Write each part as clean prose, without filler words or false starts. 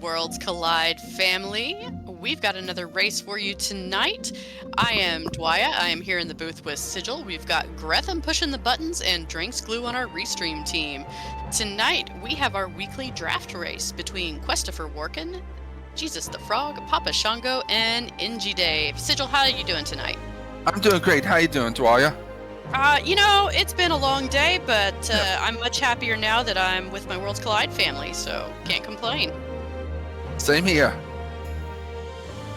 Worlds Collide family. We've got another race for you tonight. I am Dwya. I am here in the booth with Sigil. We've got Gretham pushing the buttons and Drinks Glue on our Restream team. Tonight, we have our weekly draft race between Questifer Workin, Jesus the Frog, Papa Shango, and NG Dave. Sigil, how are you doing tonight? I'm doing great. How you doing, Dwyer? It's been a long day, but I'm much happier now that I'm with my Worlds Collide family, so can't complain. Same here.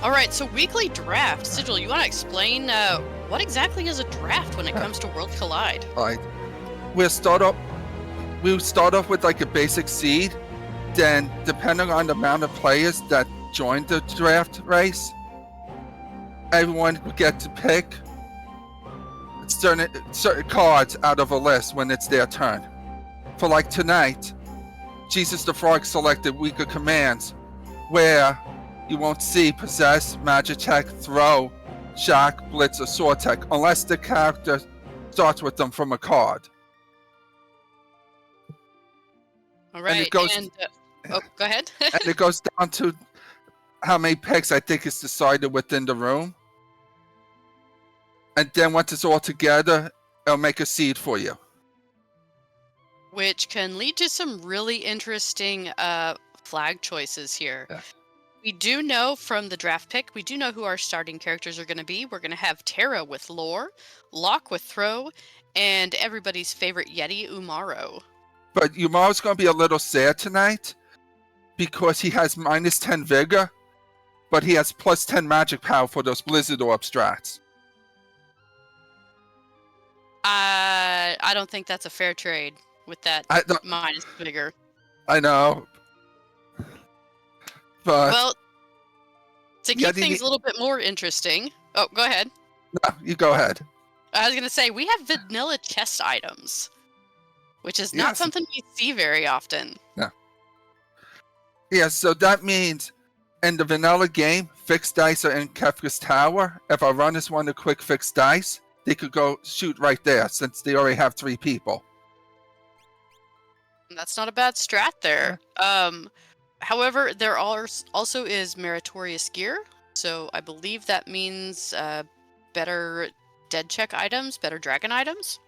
All right, so weekly draft. Sigil, you want to explain what exactly is a draft when it comes to Worlds Collide? All right. We'll start off with like a basic seed. Then, depending on the amount of players that join the draft race, everyone will get to pick certain cards out of a list when it's their turn. For like tonight, Jesus the Frog selected weaker commands, where you won't see Possess, Magic Check, Throw, Shock, Blitz, or Sword Tech unless the character starts with them from a card. All right, and it goes, go ahead. And it goes down to how many picks I think is decided within the room. And then once it's all together, it'll make a seed for you. Which can lead to some really interesting flag choices here. Yeah. We do know from the draft pick, we do know who our starting characters are going to be. We're going to have Terra with Lore, Locke with Throw, and everybody's favorite Yeti, Umaro. But Umaro's going to be a little sad tonight because he has minus 10 Vigor, but he has plus 10 Magic Power for those Blizzard Orb strats. I don't think that's a fair trade with that minus Vigor. I know. But well, to keep things a little bit more interesting... Oh, go ahead. No, you go ahead. I was going to say, we have vanilla chest items, which is not something we see very often. No. Yeah, so that means in the vanilla game, fixed dice are in Kefka's tower. If our runners want a quick fixed dice, they could go shoot right there since they already have 3 people. That's not a bad strat there. However, there also is meritorious gear, so I believe that means better dead check items, better dragon items.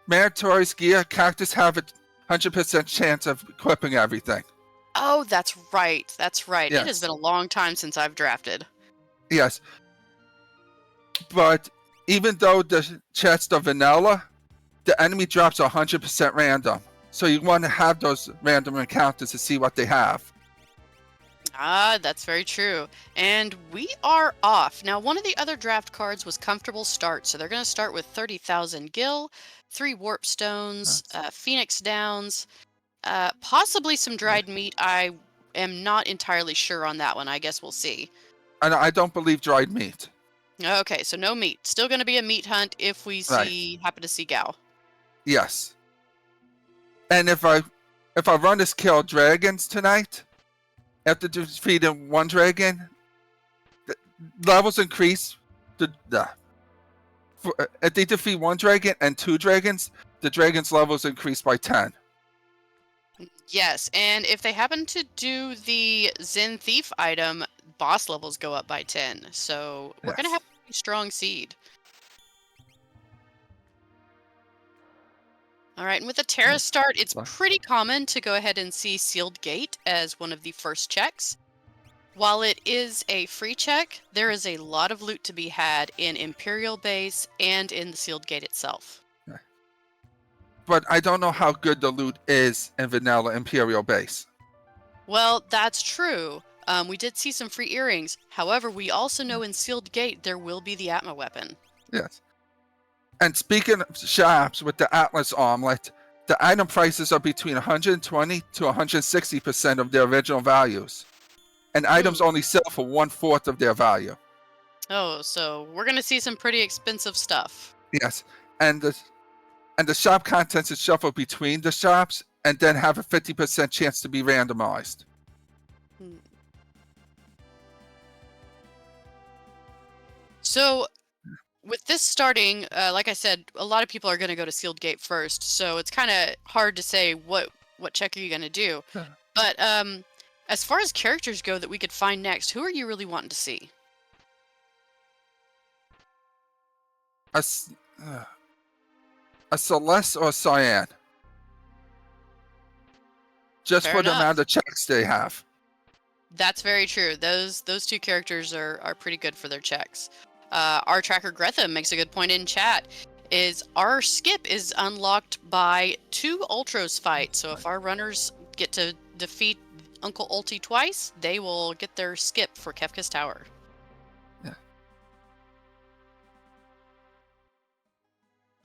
Meritorious gear, characters have a 100% chance of equipping everything. Oh, that's right. That's right. Yes. It has been a long time since I've drafted. Yes. But even though the chests are vanilla, the enemy drops 100% random. So you want to have those random encounters to see what they have. That's very true. And we are off. Now, one of the other draft cards was Comfortable Start. So they're going to start with 30,000 gil, 3 warp stones, Phoenix Downs, possibly some dried meat. I am not entirely sure on that one. I guess we'll see. And I don't believe dried meat. Okay, so no meat. Still going to be a meat hunt if we happen to see Gao. Yes. And if our runners kill dragons tonight, after defeating 1 dragon, the levels increase. If they defeat 1 dragon and 2 dragons, the dragon's levels increase by 10. Yes, and if they happen to do the Zen Thief item, boss levels go up by 10. So we're going to have a pretty strong seed. All right, and with the Terra start, it's pretty common to go ahead and see Sealed Gate as one of the first checks. While it is a free check, there is a lot of loot to be had in Imperial Base and in the Sealed Gate itself. But I don't know how good the loot is in Vanilla Imperial Base. Well, that's true. We did see some free earrings. However, we also know in Sealed Gate there will be the Atma weapon. Yes. And speaking of shops with the Atlas Armlet, the item prices are between 120 to 160% of their original values. And items only sell for 1/4 of their value. Oh, so we're going to see some pretty expensive stuff. Yes. And the shop contents is shuffled between the shops and then have a 50% chance to be randomized. So with this starting, like I said, a lot of people are going to go to Sealed Gate first, so it's kind of hard to say what check are you going to do. But As far as characters go that we could find next, who are you really wanting to see? A, s- a Celeste or Cyan, just Fair for the amount enough. of checks they have. That's very true. Those two characters are pretty good for their checks. Our tracker Gretham makes a good point in chat. Is our skip is unlocked by 2 Ultros fight. So if our runners get to defeat Uncle Ulti twice, they will get their skip for Kefka's Tower. Yeah.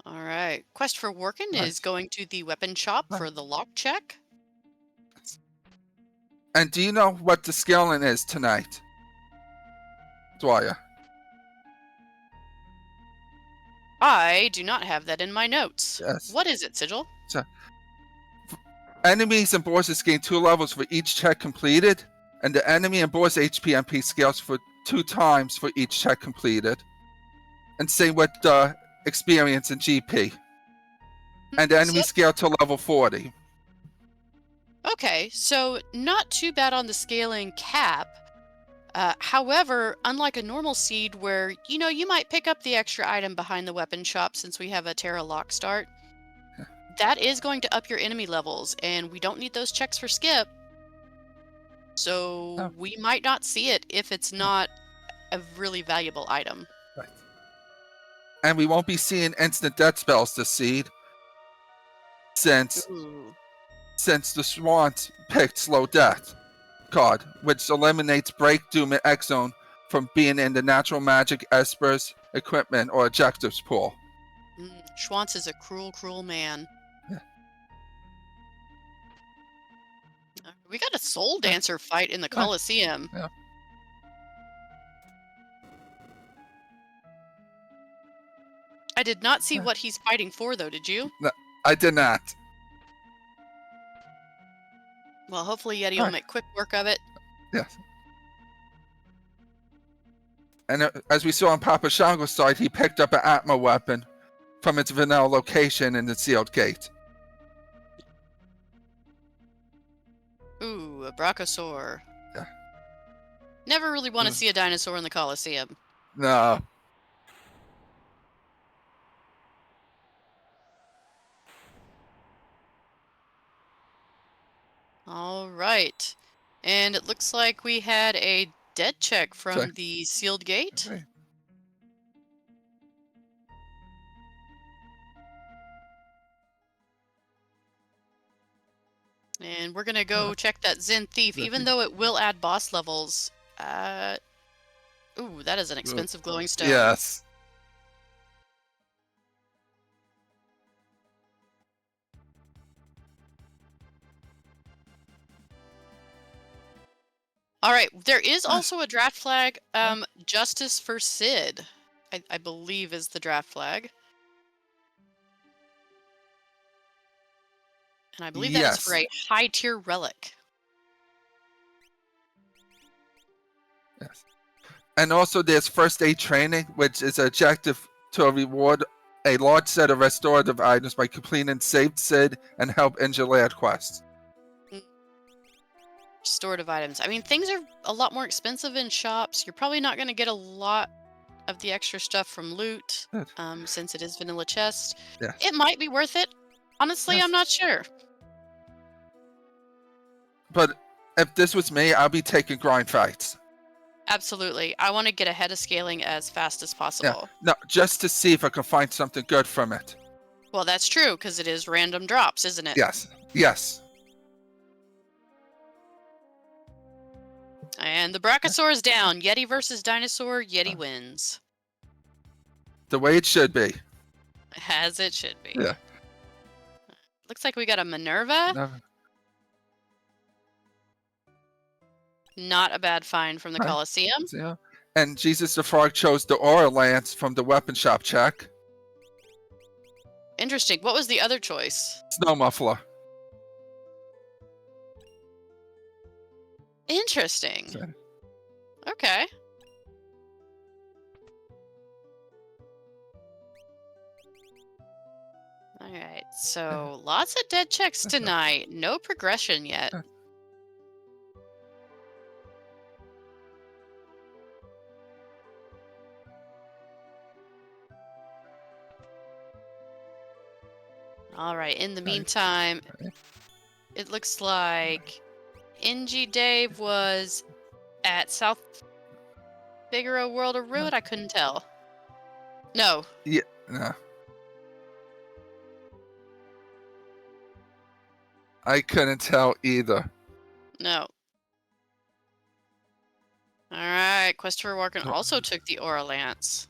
All right. Quest for Workin is Nice. going to the weapon shop Nice. for the lock check. And do you know what the scaling is tonight, Dwyer? I do not have that in my notes. Yes. What is it, Sigil? So, enemies and bosses gain 2 levels for each check completed, and the enemy and boss HP MP scales for 2 times for each check completed. And same with the experience and GP. And the enemy So, scale to level 40. okay, so not too bad on the scaling cap. However, unlike a normal seed where, you might pick up the extra item behind the weapon shop since we have a Terra lock start, that is going to up your enemy levels, and we don't need those checks for skip. So Oh. we might not see it if it's not a really valuable item. Right. And we won't be seeing instant death spells this seed, since Ooh. the Swans picked Slow Death card, which eliminates Break, Doom, and X-Zone from being in the Natural Magic Espers equipment or objectives pool. Schwantz is a cruel, cruel man. Yeah. We got a Soul Dancer fight in the Colosseum. Yeah. I did not see what he's fighting for, though, did you? No, I did not. Well, hopefully Yeti will make quick work of it. Yes. And as we saw on Papa Shango's side, he picked up an Atma weapon from its vanilla location in the sealed gate. Ooh, a Brachiosaur. Yeah. Never really want to see a dinosaur in the Colosseum. No. All right. And it looks like we had a dead check from the sealed gate. Okay. And we're going to go check that Zen Thief, even though it will add boss levels. Ooh, that is an expensive glowing stone. Yes. All right, there is also a draft flag. Justice for Sid, I believe, is the draft flag. And I believe that is for a high tier relic. Yes. And also there's first aid training, which is an objective to reward a large set of restorative items by completing Saved Sid and Help Injure Lad quests. Restorative items. I mean, things are a lot more expensive in shops. You're probably not going to get a lot of the extra stuff from loot, since it is vanilla chest. Yes. It might be worth it. Honestly, Yes. I'm not sure. But if this was me, I'd be taking grind fights. Absolutely. I want to get ahead of scaling as fast as possible. No, just to see if I can find something good from it. Well, that's true, because it is random drops, isn't it? Yes. Yes. And the Brachiosaur is down. Yeti versus Dinosaur. Yeti wins. The way it should be. As it should be. Yeah. Looks like we got a Minerva. No. Not a bad find from the Colosseum. Yeah. And Jesus the Frog chose the Aura Lance from the weapon shop check. Interesting. What was the other choice? Snow Muffler. Interesting. Okay. All right. So lots of dead checks tonight. No progression yet. All right. In the Right. meantime, Right. it looks like NG Dave was at South Figaro World of Ruin. I couldn't tell. No, Yeah. No. I couldn't tell either. no. All right. Christopher Walken Oh, also took the Aura Lance.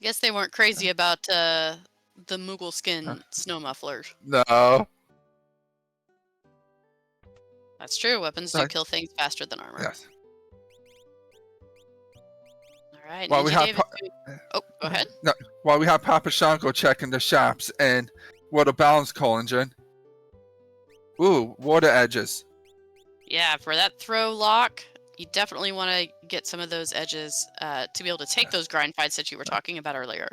Guess they weren't crazy about the Moogle skin snow mufflers. no. That's true. Weapons do Right. kill things faster than armor. Yes. All right. While we Ninja have Dave is doing... Oh, go ahead. no, while we have Papa Shango checking the shops and water balance cauldron. Ooh, water edges. Yeah, for that throw lock, you definitely want to get some of those edges to be able to take those grind fights that you were talking about earlier.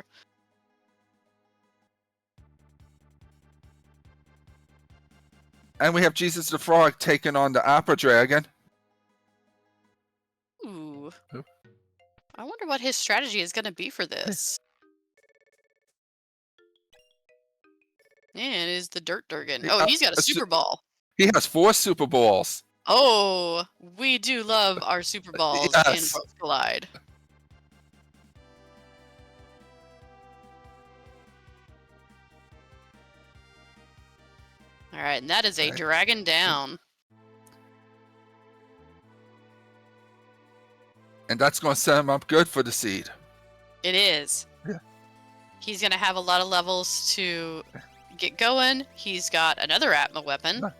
And we have Jesus the Frog taking on the Opera Dragon. Ooh. Ooh. I wonder what his strategy is going to be for this. And it is the Dirt Durgan. Oh, and he's got a Super Ball. He has 4 Super Balls. Oh, we do love our Super Balls in Yes. Worlds Collide. All right, and that is a Okay. Dragon down. And that's going to set him up good for the seed. It is. Yeah. He's going to have a lot of levels to get going. He's got another Atma weapon.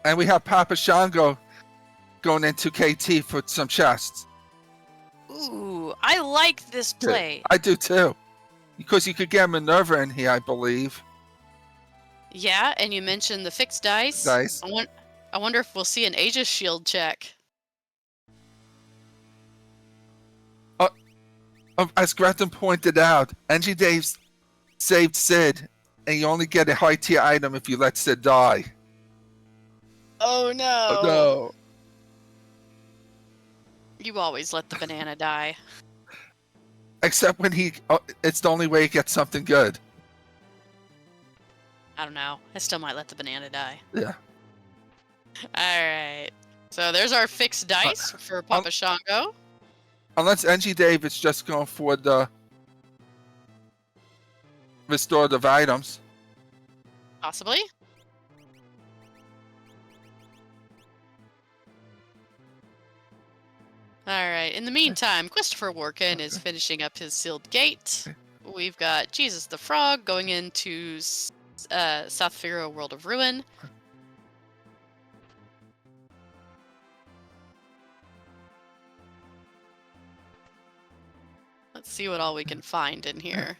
And we have Papa Shango going into KT for some chests. Ooh, I like this play. I do too. Because you could get Minerva in here, I believe. Yeah, and you mentioned the fixed dice. Dice. I wonder if we'll see an Aegis shield check. As Gretchen pointed out, NG Dave saved Sid, and you only get a high tier item if you let Sid die. Oh no. No. You always let the banana die. Except when it's the only way he gets something good. I don't know. I still might let the banana die. Yeah. Alright. So there's our fixed dice for Papa Shango. Unless NG Dave is just going for the restorative items. Possibly. Alright, in the meantime, Christopher Walken is finishing up his sealed gate. We've got Jesus the Frog going into South Figaro World of Ruin. Let's see what all we can find in here.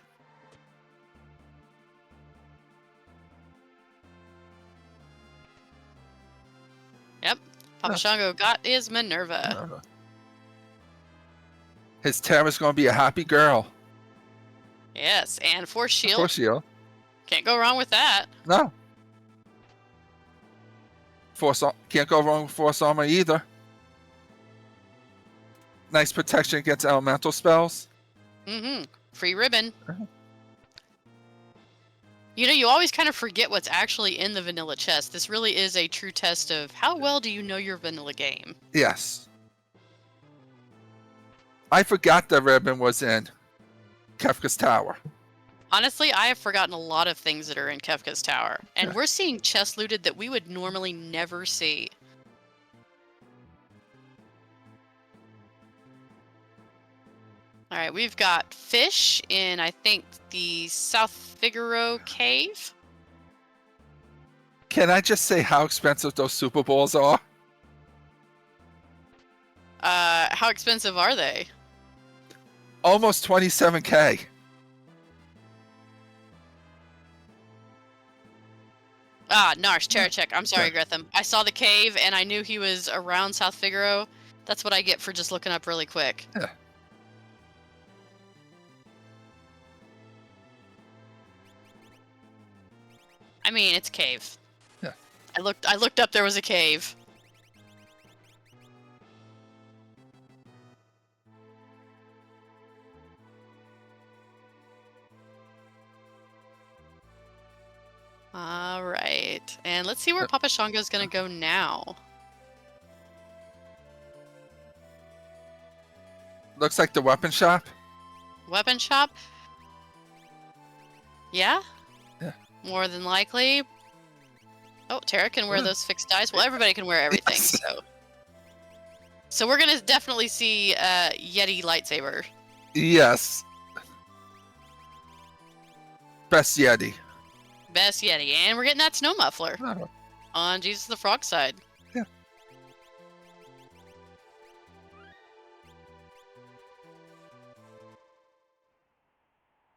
Yep, Papa Shango got his Minerva. His Terra's going to be a happy girl. Yes, and Force Shield. Force Shield. Can't go wrong with that. No. Can't go wrong with Force Armor either. Nice protection against elemental spells. Mm-hmm. Free ribbon. You know, you always kind of forget what's actually in the vanilla chest. This really is a true test of how well do you know your vanilla game. Yes. I forgot the ribbon was in Kefka's Tower. Honestly, I have forgotten a lot of things that are in Kefka's Tower. And we're seeing chests looted that we would normally never see. Alright, we've got fish in, I think, the South Figaro cave. Can I just say how expensive those Super Bowls are? How expensive are they? Almost 27K. Ah, Narsh, Terrachek. I'm sorry, Gretham. I saw the cave and I knew he was around South Figaro. That's what I get for just looking up really quick. Yeah. I mean, it's a cave. Yeah. I looked up, there was a cave. All right. And let's see where Uh, Papa Shango's going to go now. Looks like the weapon shop. Weapon shop? Yeah, Yeah. more than likely. Oh, Tara can wear Uh, those fixed dice. Well, everybody can wear everything, Yes. so we're gonna definitely see Yeti lightsaber. Yes. Best Yeti. Best Yeti. And we're getting that snow muffler Oh, on Jesus the Frog side. yeah.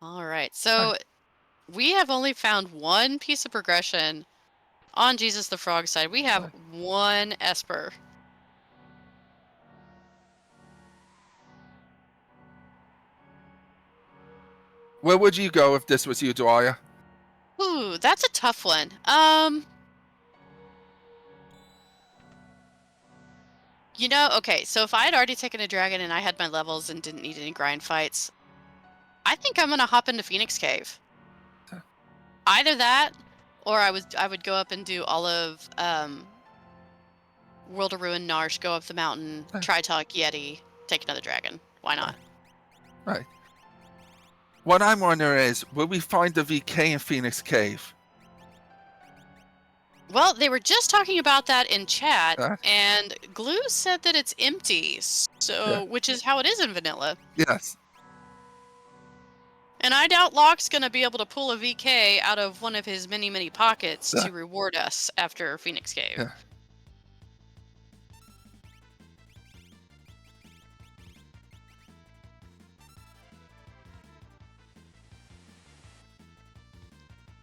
All right, so we have only found one piece of progression on Jesus the Frog side. We have one Esper. Where would you go if this was you, Dwyer? Ooh, that's a tough one. Okay, so if I had already taken a dragon and I had my levels and didn't need any grind fights, I think I'm gonna hop into Phoenix Cave. Either that, or I would go up and do all of World of Ruin, Narsh, go up the mountain, try talk Yeti, take another dragon. Why not? Right. What I'm wondering is, will we find the VK in Phoenix Cave? Well, they were just talking about that in chat, Uh, and Glue said that it's empty, yeah. which is how it is in vanilla. Yes. And I doubt Locke's gonna be able to pull a VK out of one of his many, many pockets Yeah. to reward us after Phoenix Cave. Yeah.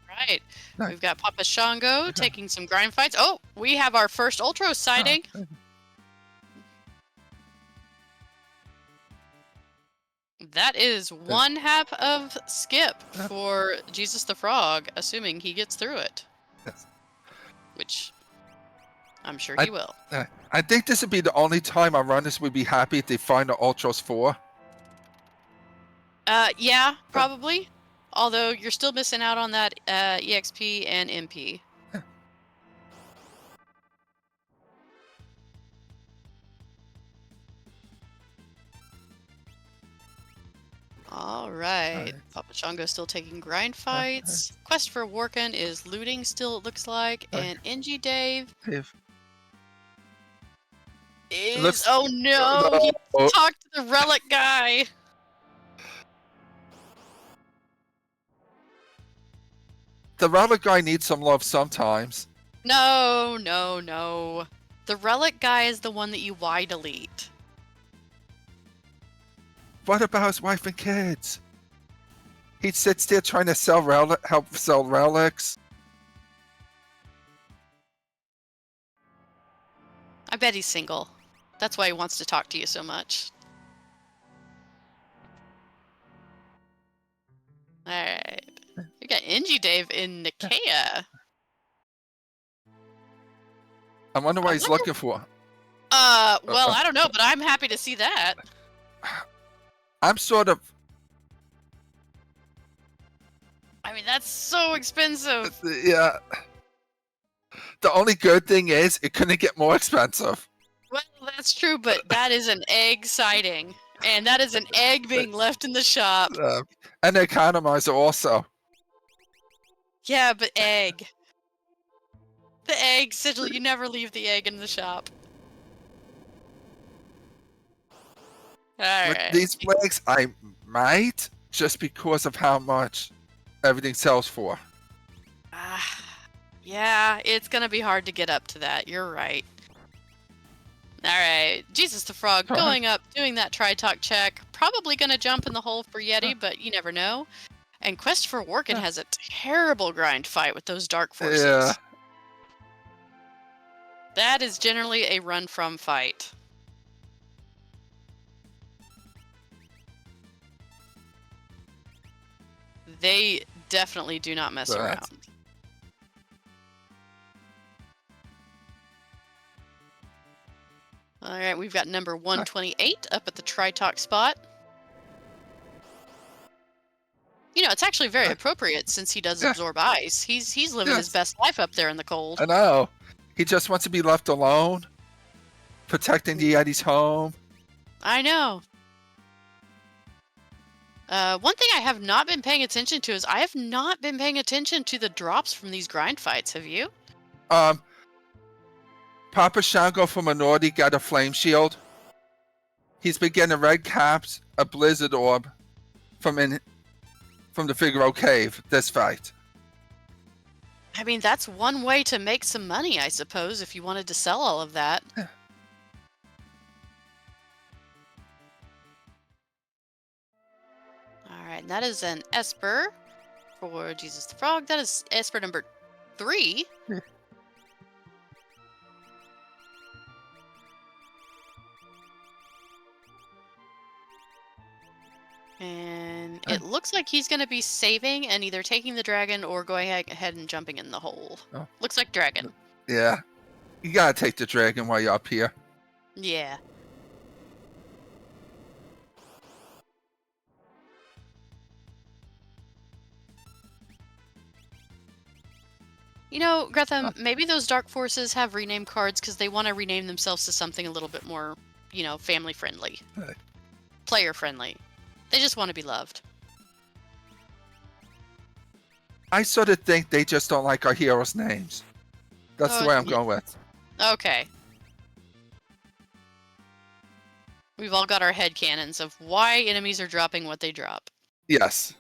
Right. Right. We've got Papa Shango taking some grind fights. Oh, we have our first Ultros sighting. That is one half of skip for Jesus the Frog, assuming he gets through it. Yes. Which I'm sure he will. I think this would be the only time our runners would be happy if they find the Ultros 4. Yeah, probably. Although you're still missing out on that EXP and MP. All right. Papa Shango's still taking grind fights. Quest for Workin is looting still, it looks like. And NG Dave is... Oh no! He talked to the relic guy! The relic guy needs some love sometimes. No, no, no. The relic guy is the one that you Y delete. What about his wife and kids? He sits there trying to help sell relics. I bet he's single. That's why he wants to talk to you so much. Alright. We got NG Dave in Nicaea. I wonder what he's looking for. Well, I don't know, but I'm happy to see that. I'm sort of... I mean, that's so expensive. Yeah. The only good thing is, it couldn't get more expensive. Well, that's true, but that is an egg sighting. And that is an egg being left in the shop. And the economizer also. Yeah, but egg. The egg, Sigil, you never leave the egg in the shop. Alright. With these flags, I might, just because of how much everything sells for. Yeah, it's gonna be hard to get up to that. You're right. Alright, Jesus the Frog going up, doing that tri-talk check. Probably gonna jump in the hole for Yeti, but you never know. And Quest for Workin has a terrible grind fight with those dark forces. Yeah. That is generally a run from fight. They definitely do not mess around. All right, we've got number 128 up at the tri-talk spot. it's actually very appropriate since he does Yeah. absorb ice. He's living his Yes. best life up there in the cold. I know. He just wants to be left alone, protecting the Yeti's home. I know. One thing I have not been paying attention to is I have not been paying attention to the drops from these grind fights. Have you? Um, Papa Shango from Minority got a flame shield. He's been getting red caps, a blizzard orb from the Figaro Cave this fight. I mean, that's one way to make some money, I suppose, if you wanted to sell all of that. Yeah. All right, and that is an Esper for Jesus the Frog. That is Esper number 3. Yeah. And it looks like he's going to be saving and either taking the dragon or going ahead and jumping in the hole. Oh. Looks like dragon. Yeah. You gotta take the dragon while you're up here. Yeah. Gretham, maybe those dark forces have rename cards because they want to rename themselves to something a little bit more, family friendly, player friendly. They just want to be loved. I sort of think they just don't like our heroes' names. That's the way I'm going with. Okay. We've all got our headcanons of why enemies are dropping what they drop. Yes.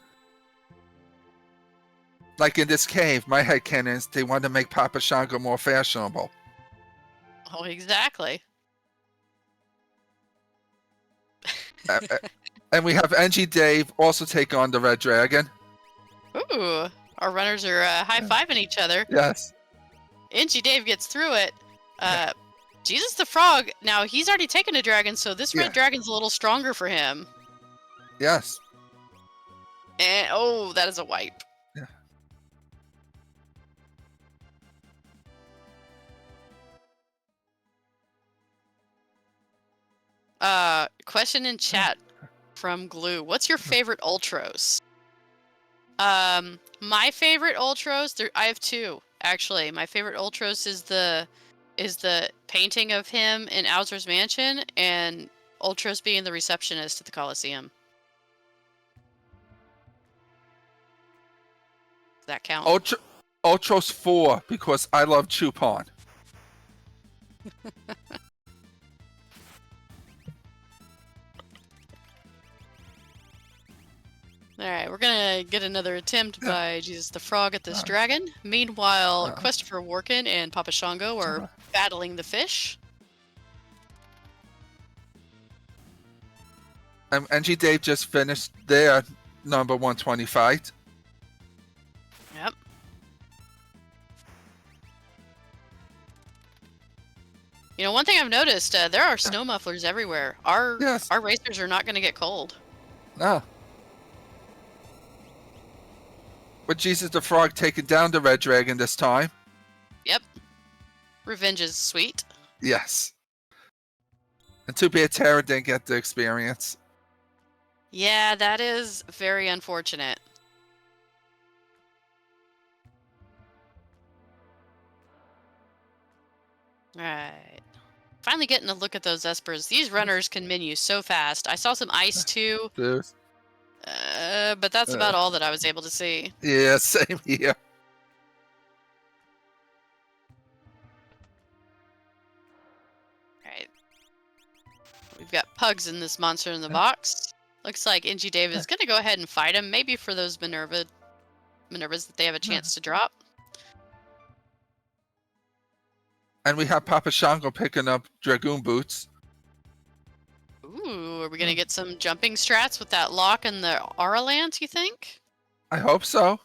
Like in this cave, my headcanons, they want to make Papa Shango more fashionable. Oh, exactly. And we have NG Dave also take on the Red Dragon. Ooh, our runners are high-fiving each other. Yes. NG Dave gets through it. Jesus the Frog, now he's already taken a dragon, so this red dragon's a little stronger for him. Yes. And, that is a wipe. Question in chat from Glue. What's your favorite Ultros? My favorite Ultros, I have 2, actually. My favorite Ultros is the painting of him in Owzer's Mansion, and Ultros being the receptionist at the Coliseum. Does that count? Ultros 4, because I love Chupon. Alright, we're gonna get another attempt by Jesus the Frog at this dragon. Meanwhile, Christopher Workin and Papa Shango are battling the fish. NG Dave just finished their number 120 fight. Yep. One thing I've noticed, there are snow mufflers everywhere. Our racers are not going to get cold. No. But Jesus the Frog taking down the Red Dragon this time. Yep. Revenge is sweet. Yes. And too bad Tara didn't get the experience. Yeah, that is very unfortunate. Alright. Finally getting a look at those Espers. These runners can menu so fast. I saw some ice too. But that's about all that I was able to see. Yeah, same here. Alright. We've got pugs in this monster in the box. Looks like NG Dave is going to go ahead and fight him, maybe for those Minervas that they have a chance to drop. And we have Papa Shango picking up Dragoon Boots. Ooh, are we going to get some jumping strats with that lock and the Auralant, you think? I hope so.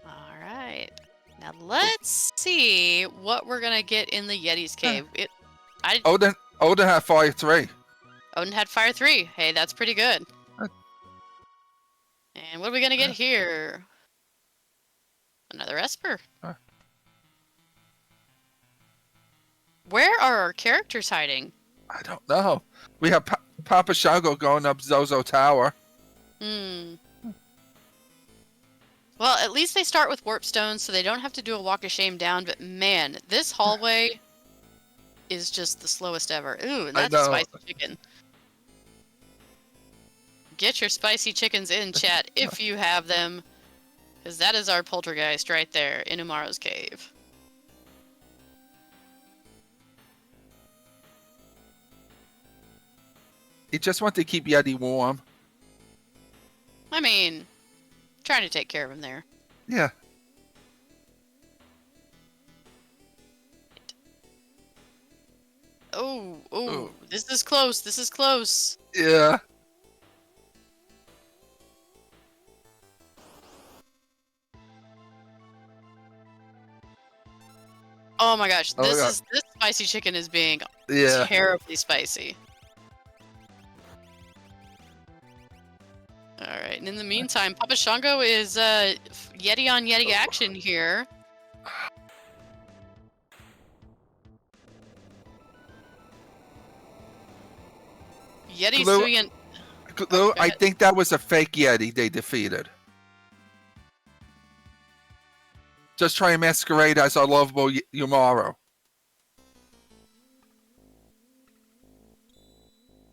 Alright. Now let's see what we're going to get in the Yeti's cave. Odin had Fire 3. Odin had Fire 3. Hey, that's pretty good. And what are we going to get here? Another Esper. Where are our characters hiding? I don't know. We have Papa Shango going up Zozo Tower. Hmm. Well, at least they start with warp stones, so they don't have to do a walk of shame down. But man, this hallway is just the slowest ever. Ooh, and I that's a know. spicy chicken. Get your spicy chickens in, chat, if you have them. Because that is our poltergeist right there in Umaro's cave. You just want to keep Yeti warm. I mean, trying to take care of him there. Yeah. Oh, this is close. This is close. Yeah. Oh my gosh, Oh my God. this spicy chicken is being Yeah. terribly spicy. All right, and in the meantime, Papa Shango is Yeti on Yeti action here. Yeti's Glue- doing an. Lou, I ahead. think that was a fake Yeti they defeated. Just try and masquerade as our lovable Umaro.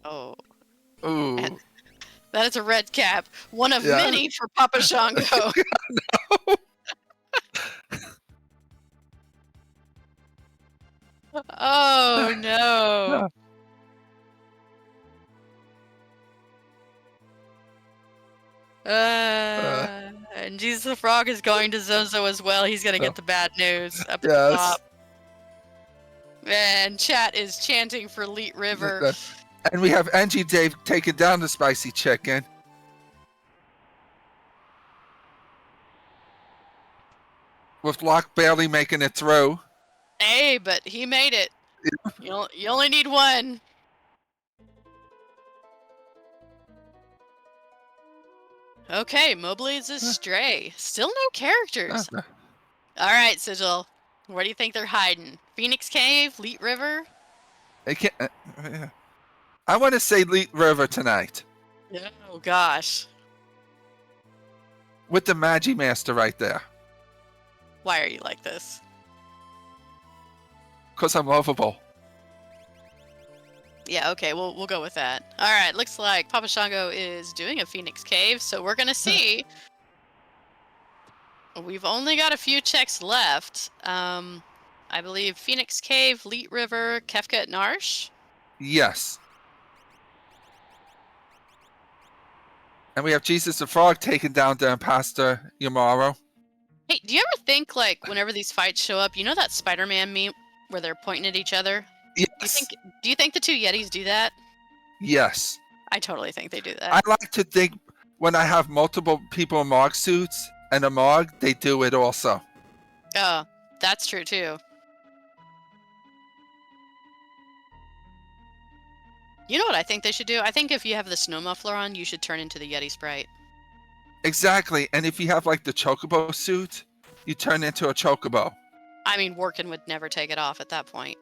Oh, Ooh. and that is a red cap. One of Yeah. many for Papa Shango. Oh no. And Jesus the Frog is going to Zozo as well. He's gonna get the bad news up at the Yes. top. And chat is chanting for Leet River. And we have Angie Dave taking down the spicy chicken. With Locke barely making it through. Hey, but he made it. You only need one. Okay, Mobley's is Stray. Still no characters. Alright, Sigil. Where do you think they're hiding? Phoenix Cave? Leet River? They can't, I want to say Leet River tonight. Oh gosh. With the Magi Master right there. Why are you like this? Because I'm lovable. Yeah, okay, we'll go with that. Alright, looks like Papa Shango is doing a Phoenix Cave, so we're gonna see. We've only got a few checks left. I believe Phoenix Cave, Leet River, Kefka at Narsh. Yes. And we have Jesus the Frog taking down the Imposter Yamaro. Hey, do you ever think, like, whenever these fights show up, you know that Spider-Man meme where they're pointing at each other? Yes. Do you think the two Yetis do that? Yes. I totally think they do that. I like to think when I have multiple people in Mog suits and a Mog, they do it also. Oh, that's true too. You know what I think they should do? I think if you have the snow muffler on, you should turn into the Yeti Sprite. Exactly. And if you have like the Chocobo suit, you turn into a Chocobo. I mean, Workin would never take it off at that point.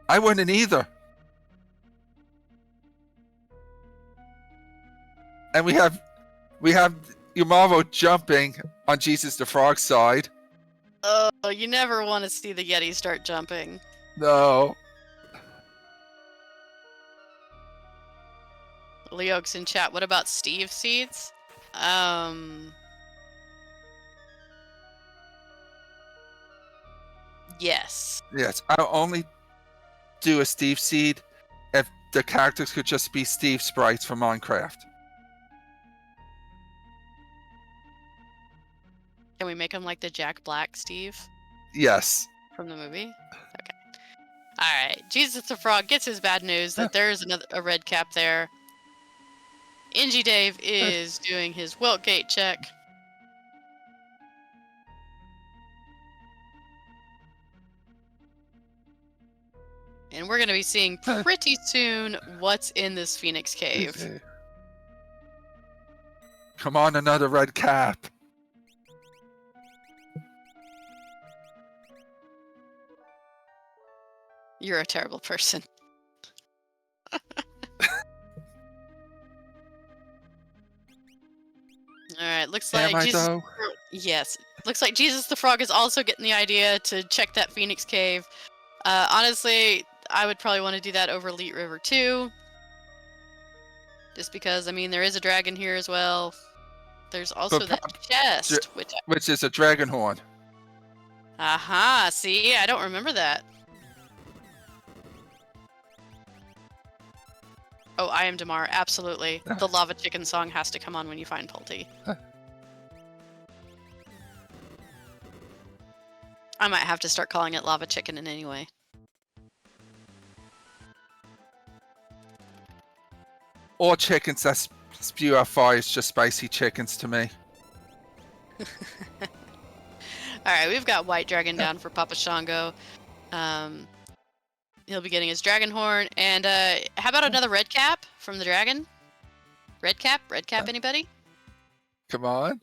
I wouldn't either. And we have Yamaro jumping on Jesus the Frog's side. Oh, you never want to see the Yeti start jumping. No. Leox in chat, what about Steve seeds? Yes. Yes. I'll only do a Steve seed if the characters could just be Steve sprites from Minecraft. Can we make him like the Jack Black Steve Yes. from the movie? Okay. Alright, Jesus the Frog gets his bad news that there's a red cap there. Ingy Dave is doing his Wilt Gate check. And we're going to be seeing pretty soon what's in this Phoenix Cave. Come on, another red cap. You're a terrible person. All right, looks Am like I Jesus. though? Yes, looks like Jesus the Frog is also getting the idea to check that Phoenix Cave. Honestly, I would probably want to do that over Elite River too, just because I mean there is a dragon here as well. There's But also that chest, which which is a dragon horn. aha, see, I don't remember that. Oh, I am Damar, absolutely. The lava chicken song has to come on when you find Pulte. I might have to start calling it lava chicken in any way. All chickens that spew out fire is just spicy chickens to me. Alright, we've got White Dragon down for Papa Shango. He'll be getting his dragon horn. And how about another red cap from the dragon? Red cap? Red cap, anybody? Come on.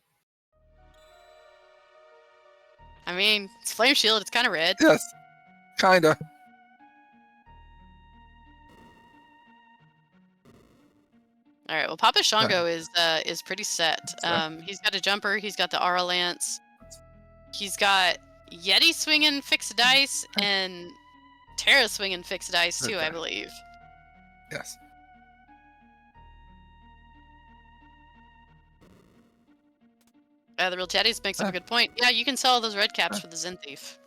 I mean, it's Flame Shield, it's kind of red. Yes. Kinda. Alright, well, Papa Shango is pretty set. He's got a jumper, he's got the Aura Lance, he's got Yeti swinging fixed dice, and Terra swinging fixed dice too, I believe. Yes. The real Teddy's makes up a good point. Yeah, you can sell those red caps for the Zen Thief.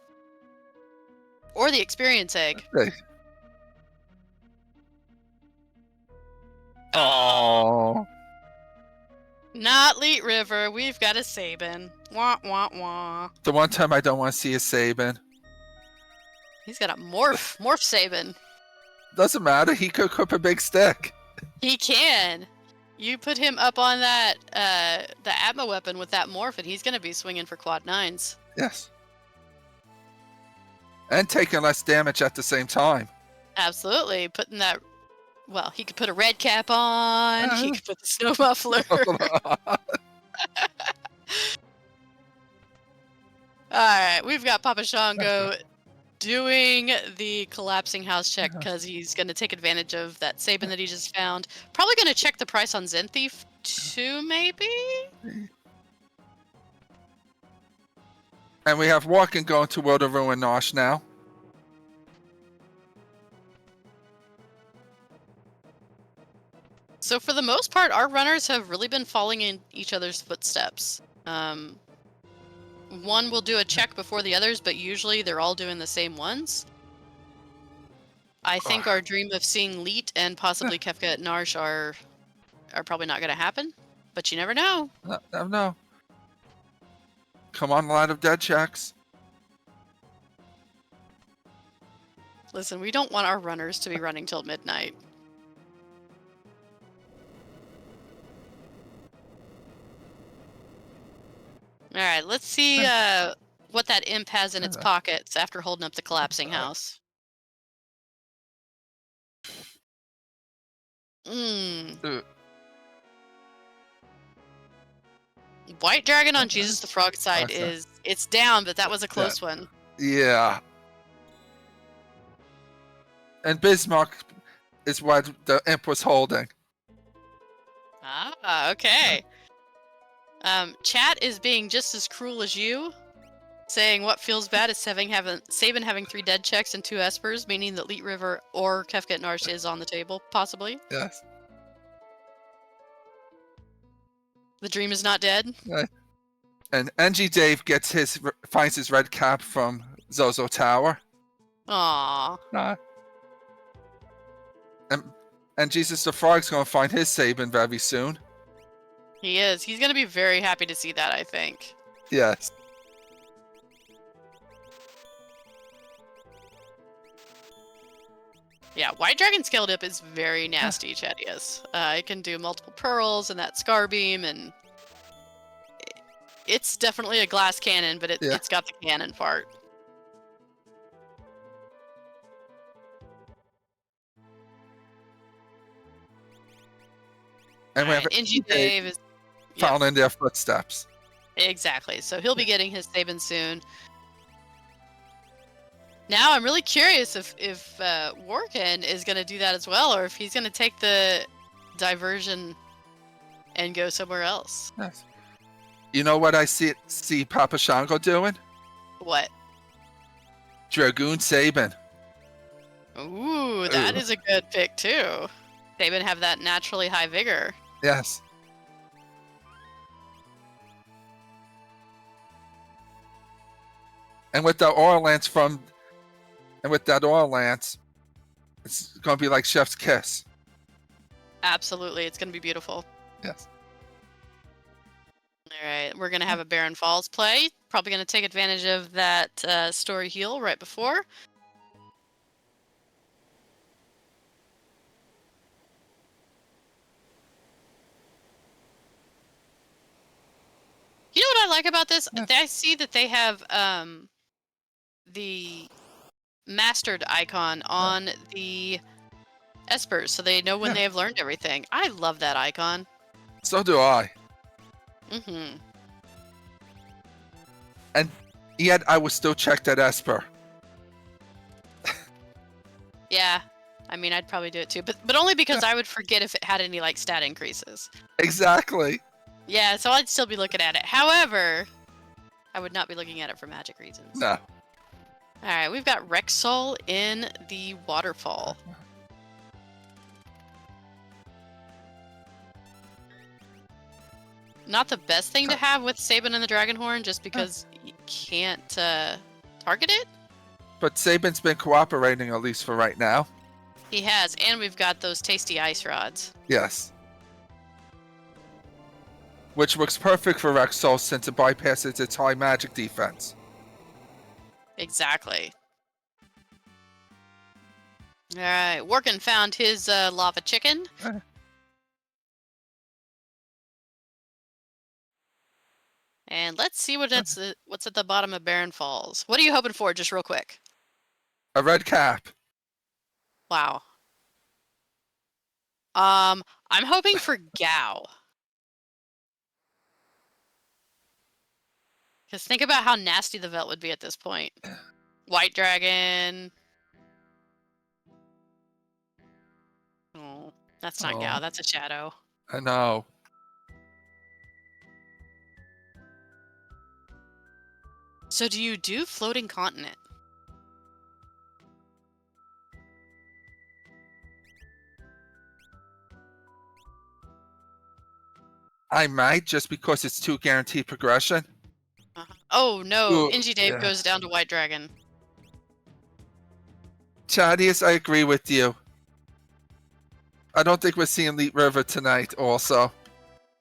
Or the experience egg. Hey. Oh. Not Leet River, we've got a Sabin. Wah, wah, wah. The one time I don't want to see is Sabin. He's got a morph Sabin. Doesn't matter, he could cook a big stick. He can. You put him up on that, the Atma weapon with that morph, and he's gonna be swinging for quad 9s. Yes. And taking less damage at the same time. Absolutely. Putting that, well, he could put a red cap on, he could put the snow muffler. Alright, we've got Papa Shango doing the collapsing house check because he's going to take advantage of that Sabin that he just found. Probably going to check the price on Zen Thief too, maybe? And we have Walking going to World of Ruin Nosh now. So for the most part, our runners have really been following in each other's footsteps. One will do a check before the others, but usually they're all doing the same ones. I think our dream of seeing Leet and possibly Kefka at Narsh are probably not going to happen, but you never know. No. Come on, Light of Dead checks. Listen, we don't want our runners to be running till midnight. All right, let's see what that imp has in its pockets after holding up the collapsing house. White Dragon on Jesus the Frog side it's down, but that was a close one. Yeah. And Bismarck is what the imp was holding. Ah, okay. Chat is being just as cruel as you, saying what feels bad is Sabin having 3 dead checks and 2 espers, meaning that Leet River or Kefka at Narsh is on the table, possibly. Yes. The dream is not dead. And NG Dave finds his red cap from Zozo Tower. Aww. And Jesus the Frog's gonna find his Sabin very soon. He is. He's gonna be very happy to see that, I think. Yes. Yeah, White Dragon Scale Dip is very nasty, Chadius. It can do multiple pearls and that Scar Beam, and it's definitely a glass cannon, but it's got the cannon part. And we have NG Dave is following their footsteps. Exactly. So he'll be getting his Sabin soon. Now I'm really curious if Worken is going to do that as well, or if he's going to take the diversion and go somewhere else. Nice. You know what I see Papa Shango doing? What? Dragoon Sabin. Ooh, that Ooh. is a good pick too. They even have that naturally high vigor. Yes. And with the oil lance it's gonna be like Chef's Kiss. Absolutely, it's going to be beautiful. Yes. All right, we're going to have a Barren Falls play. Probably going to take advantage of that story heal right before. You know what I like about this? Yes. I see that they have the mastered icon on the espers, so they know when Yeah. they have learned everything. I love that icon. So do I. Mm-hmm. And yet I would still check that Esper. Yeah, I mean, I'd probably do it too, but only because I would forget if it had any like stat increases. Exactly. Yeah, so I'd still be looking at it. However, I would not be looking at it for magic reasons. No. All right, we've got Rexall in the waterfall. Not the best thing to have with Sabin and the Dragonhorn, just because you can't target it. But Sabin's been cooperating, at least for right now. He has, and we've got those tasty ice rods. Yes. Which works perfect for Rexall since it bypasses its high magic defense. Exactly. All right, Worken found his lava chicken. And let's see what's at the bottom of Barren Falls. What are you hoping for, just real quick? A red cap. Wow. I'm hoping for Gao. Because think about how nasty the Velt would be at this point. White Dragon. Oh, that's not Gao, that's a shadow. I know. So do you do Floating Continent? I might, just because it's 2 guaranteed progression. Oh no, Ooh, Inji Dave yeah. goes down to White Dragon. Chadius, I agree with you. I don't think we're seeing Leet River tonight also.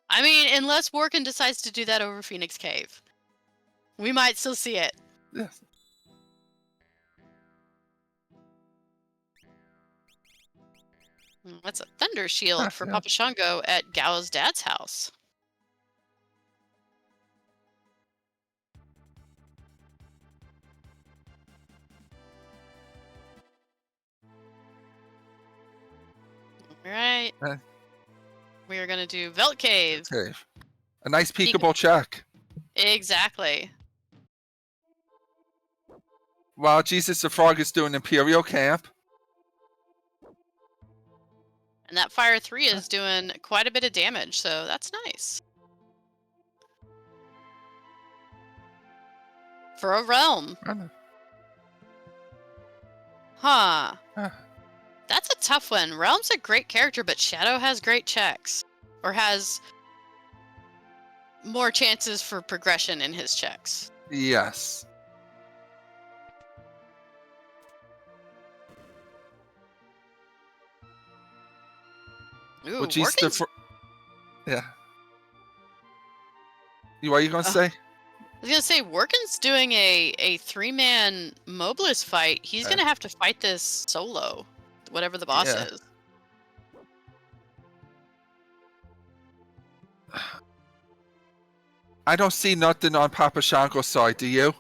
I mean, unless Worken decides to do that over Phoenix Cave. We might still see it. Yes. That's a Thunder Shield for Papa Shango at Gao's dad's house. Alright. We are going to do Velt Cave. Okay. A nice peekable check. Exactly. While Jesus the Frog is doing Imperial Camp. And that Fire 3 is doing quite a bit of damage, so that's nice. For a realm. Huh. That's a tough one. Realm's a great character, but Shadow has great checks. Or has more chances for progression in his checks. Yes. Ooh, Well, Jesus yeah. What are you going to say? I was going to say, Worken's doing a 3-man Mobliss fight. He's going to have to fight this solo, whatever the boss is. I don't see nothing on Papa Shango's side, do you?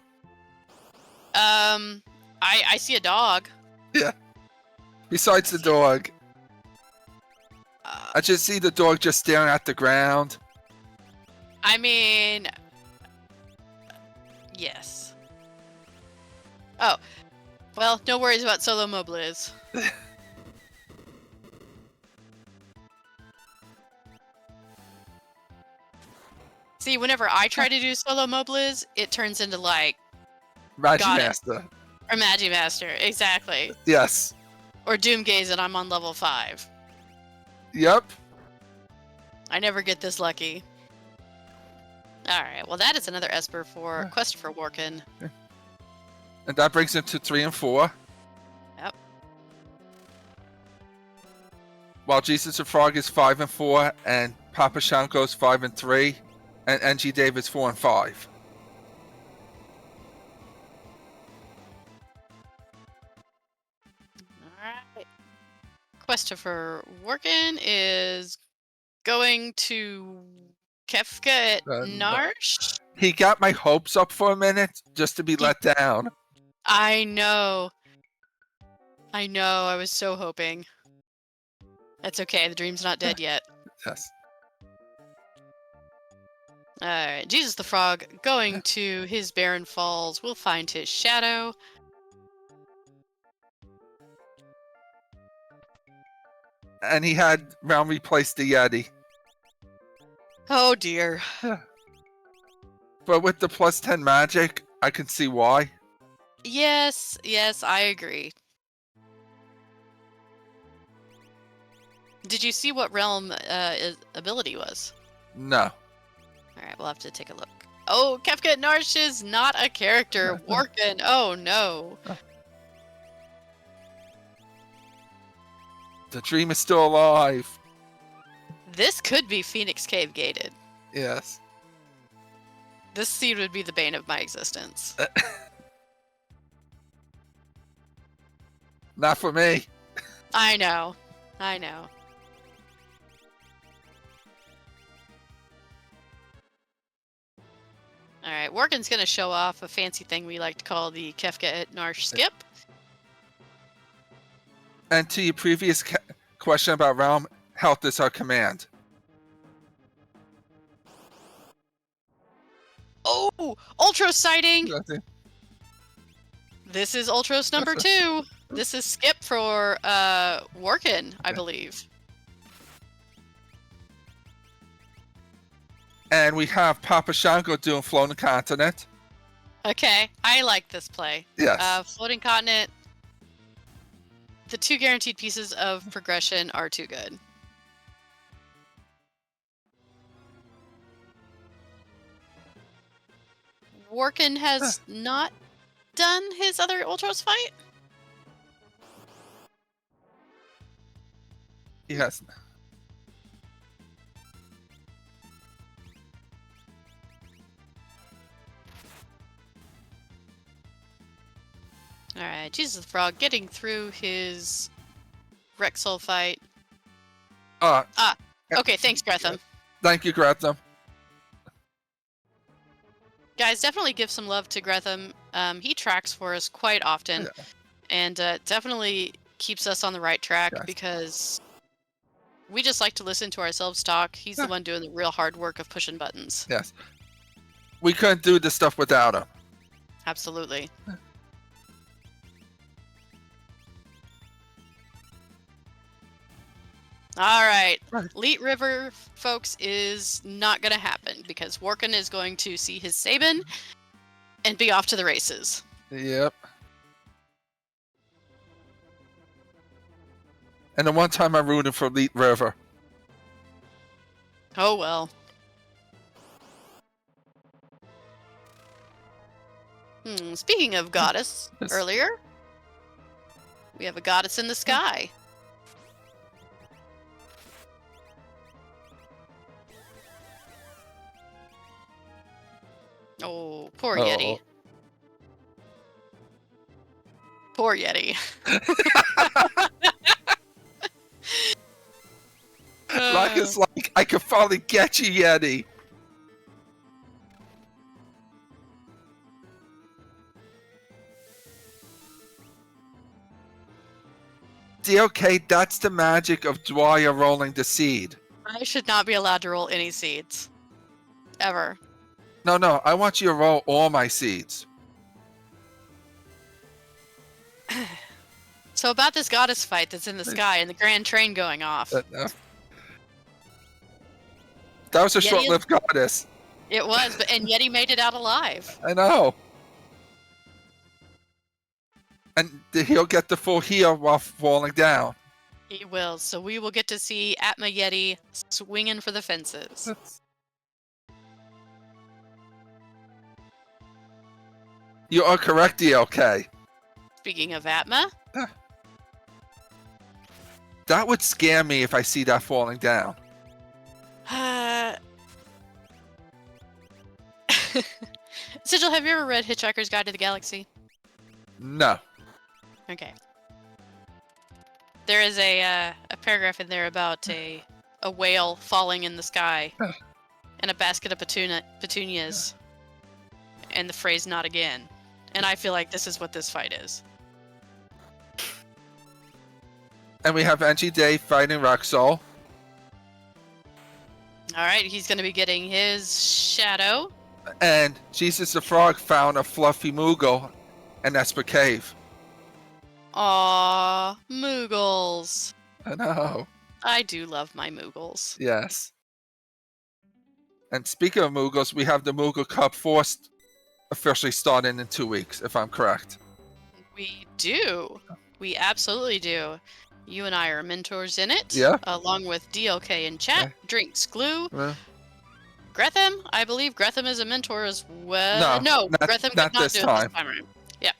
I see a dog. Yeah. Besides the dog. I just see the dog just staring at the ground. I mean, yes. Oh, Well, no worries about Solo Mobliz. See, whenever I try to do Solo Mobliz, it turns into like Magic Goddess Master. or Magimaster, exactly. Yes. Or Doomgaze and I'm on level 5. Yep. I never get this lucky. Alright, well that is another Esper for Quest for Workin. And that brings him to 3 and 4. Yep. While Jesus the Frog is 5 and 4, and Papa Shanko's 5 and 3, and NG David's 4 and 5. Alright. Quest for Workin is going to Kefka at Narsh? He got my hopes up for a minute just to be let down. I know. I was so hoping. That's okay, the dream's not dead yet. Yes. Alright, Jesus the Frog going to his Barren Falls. We'll find his shadow. And he had Realm replace the Yeti. Oh dear. But with the plus 10 magic, I can see why. Yes, I agree. Did you see what Realm ability was? No. Alright, we'll have to take a look. Oh, Kefka Narsh is not a character. Workin. Oh no. The dream is still alive. This could be Phoenix Cave gated. Yes. This seed would be the bane of my existence. Not for me. I know. Alright, Workin's gonna show off a fancy thing we like to call the Kefka at Narsh skip. And to your previous question about Realm, health is our command. Oh! Ultros sighting! This is Ultros number 2. This is skip for Workin, I believe. And we have Papa Shango doing Floating Continent. Okay, I like this play. Yes. Floating Continent. The 2 guaranteed pieces of progression are too good. Workin has not done his other Ultros fight? He has. Alright, Jesus the Frog getting through his Rexol fight. Okay, thanks, Gretham. Thank you, Gretham. Guys, definitely give some love to Gretham. He tracks for us quite often, and definitely keeps us on the right track because we just like to listen to ourselves talk. He's the one doing the real hard work of pushing buttons. Yes. We couldn't do this stuff without him. Absolutely. Alright, Leet River, folks, is not going to happen because Workin is going to see his Sabin and be off to the races. Yep. And the one time I rooted for Leet River. Oh well. Speaking of goddess, earlier, we have a goddess in the sky. Oh, poor Yeti. Poor Yeti. Like it's like, I could finally get you, Yeti. Okay, that's the magic of Dwyer rolling the seed. I should not be allowed to roll any seeds. Ever. No, I want you to roll all my seeds. So about this goddess fight that's in the sky and the grand train going off. That was a Yeti short-lived goddess. It was, and yet he made it out alive. I know. And he'll get the full heal while falling down. He will. So we will get to see Atma Yeti swinging for the fences. You are correct, DLK. Speaking of Atma, that would scare me if I see that falling down. Sigil, have you ever read Hitchhiker's Guide to the Galaxy? No. Okay. There is a paragraph in there about a whale falling in the sky and a basket of petunias and the phrase "not again." And I feel like this is what this fight is. And we have NG Dave fighting Rexall. Alright, he's going to be getting his shadow. And Jesus the Frog found a fluffy Moogle in Esper Cave. Aww, Moogles. I know. I do love my Moogles. Yes. And speaking of Moogles, we have the Moogle Cup Force officially starting in 2 weeks, if I'm correct. We do. We absolutely do. You and I are mentors in it. Yeah. Along with DLK in chat, Drinks Glue. Well, Gretham, I believe Gretham is a mentor as well. No, Gretham could not do it this time around. Yeah.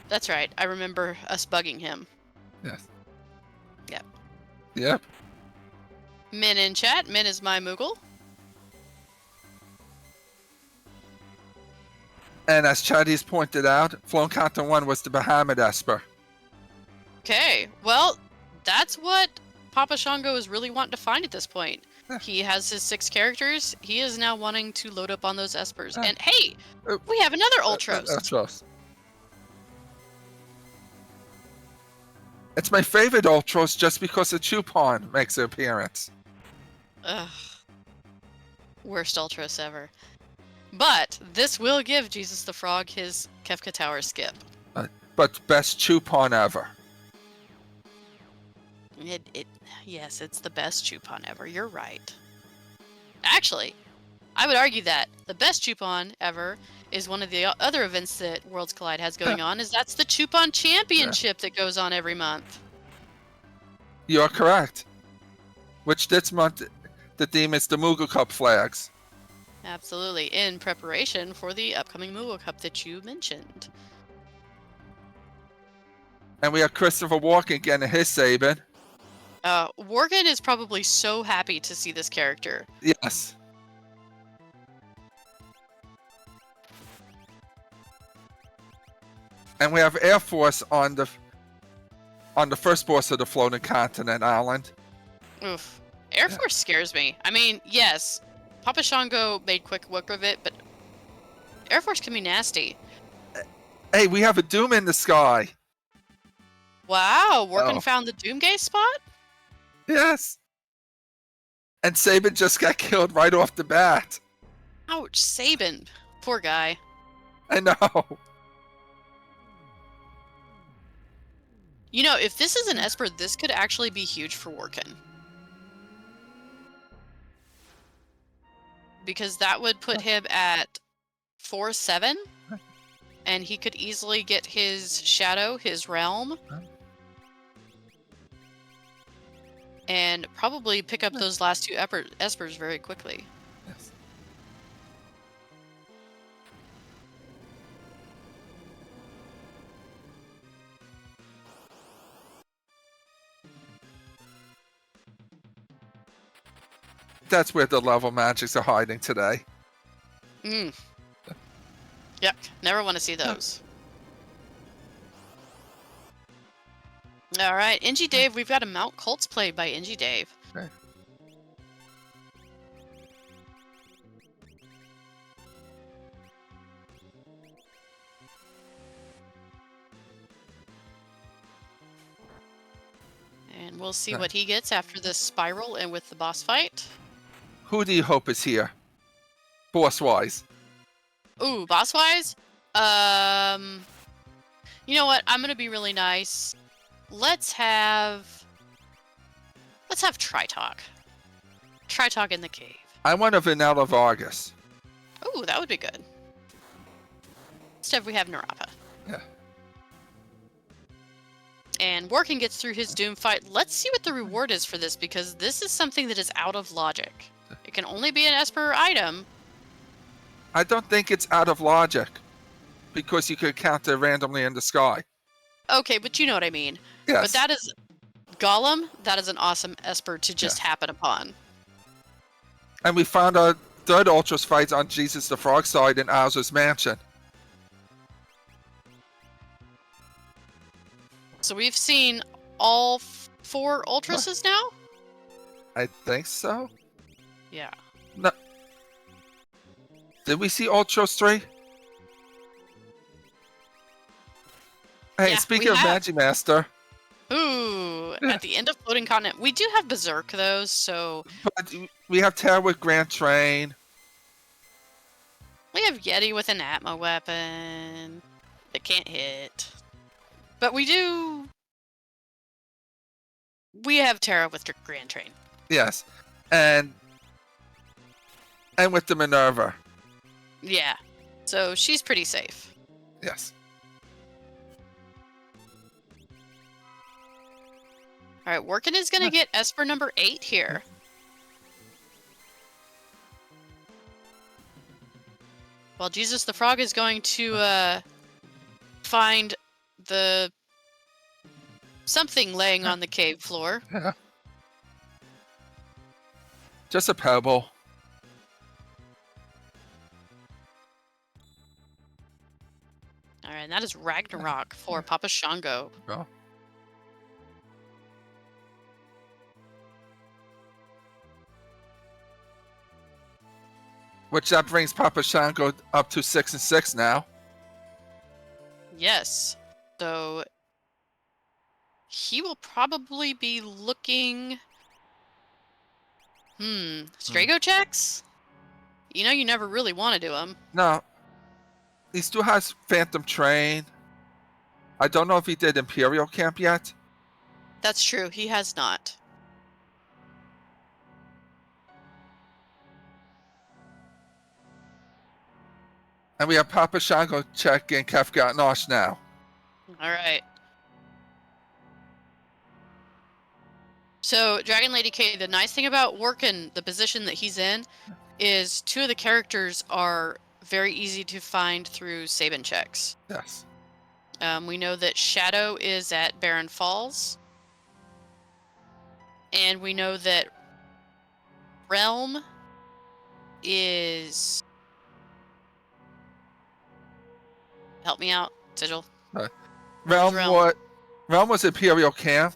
That's right. I remember us bugging him. Yes. Yep. Yep. Min in chat. Min is my Moogle. And as Chaddy's pointed out, Flown Canton 1 was the Bahamut Esper. Okay. Well, that's what Papa Shango is really wanting to find at this point. He has his 6 characters. He is now wanting to load up on those Espers. And hey, we have another Ultros. Ultros. It's my favorite Ultros just because the Chupon makes an appearance. Ugh. Worst Ultros ever. But this will give Jesus the Frog his Kefka Tower skip. But best Chupon ever. Yes, it's the best Chupon ever. You're right. Actually, I would argue that the best Chupon ever is one of the other events that Worlds Collide has going on. That's the Chupon Championship that goes on every month. You're correct. Which this month, the theme is the Moogle Cup flags. Absolutely, in preparation for the upcoming Moogle Cup that you mentioned. And we have Christopher Walken getting his Sabin. Worgen is probably so happy to see this character. Yes. And we have Air Force on the first boss of the floating continent island. Oof. Air Force scares me. I mean, yes, Papa Shango made quick work of it, but Air Force can be nasty. Hey, we have a Doom in the sky. Wow, Worgen found the Doomgay spot? Yes. And Sabin just got killed right off the bat. Ouch, Sabin. Poor guy. I know. You know, if this is an Esper, this could actually be huge for Worgen. Because that would put him at 4-7. And he could easily get his Shadow, his Realm. And probably pick up those last 2 Espers very quickly. Yes. That's where the level magics are hiding today. Yuck. Never want to see those. Alright, NG Dave, we've got a Mount Colts played by NG Dave. Okay. And we'll see what he gets after this spiral and with the boss fight. Who do you hope is here? Boss-wise. Ooh, boss-wise? You know what? I'm gonna be really nice. Let's have Tritalk. Tritalk in the cave. I want a vanilla Vargas. Oh, that would be good. Instead, we have Narapa. Yeah. And Working gets through his Doom fight. Let's see what the reward is for this, because this is something that is out of logic. It can only be an Esper item. I don't think it's out of logic, because you could count it randomly in the sky. Okay, but you know what I mean. Yes. But that is Golem. That is an awesome Esper to just happen upon. And we found our third Ultras fight on Jesus the Frog side in Owser's Mansion. So we've seen all 4 Ultrases now? I think so. Yeah. No. Did we see Ultras 3? Hey, Yeah, speaking of Magimaster. Ooh, at the end of Floating Continent. We do have Berserk, though, so... But we have Terra with Grand Train. We have Yeti with an Atma weapon that can't hit. But we have Terra with Grand Train. Yes. And with the Minerva. Yeah. So she's pretty safe. Yes. Alright, Workin is going to get Esper number 8 here. Well, Jesus the Frog is going to find the something laying on the cave floor. Yeah. Just a pebble. Alright, and that is Ragnarok for Papa Shango. Well. Which that brings Papa Shango up to 6-6 now. Yes. So he will probably be looking... Strago checks? You know you never really want to do them. No. He still has Phantom Train. I don't know if he did Imperial Camp yet. That's true. He has not. And we have Papa Shango checking Kefka and Osh now. All right. So, Dragon Lady K, the nice thing about Workin, the position that he's in, is 2 of the characters are very easy to find through Sabin checks. Yes. We know that Shadow is at Barren Falls. And we know that Realm is... Help me out, Sigil. Realm was Imperial Camp.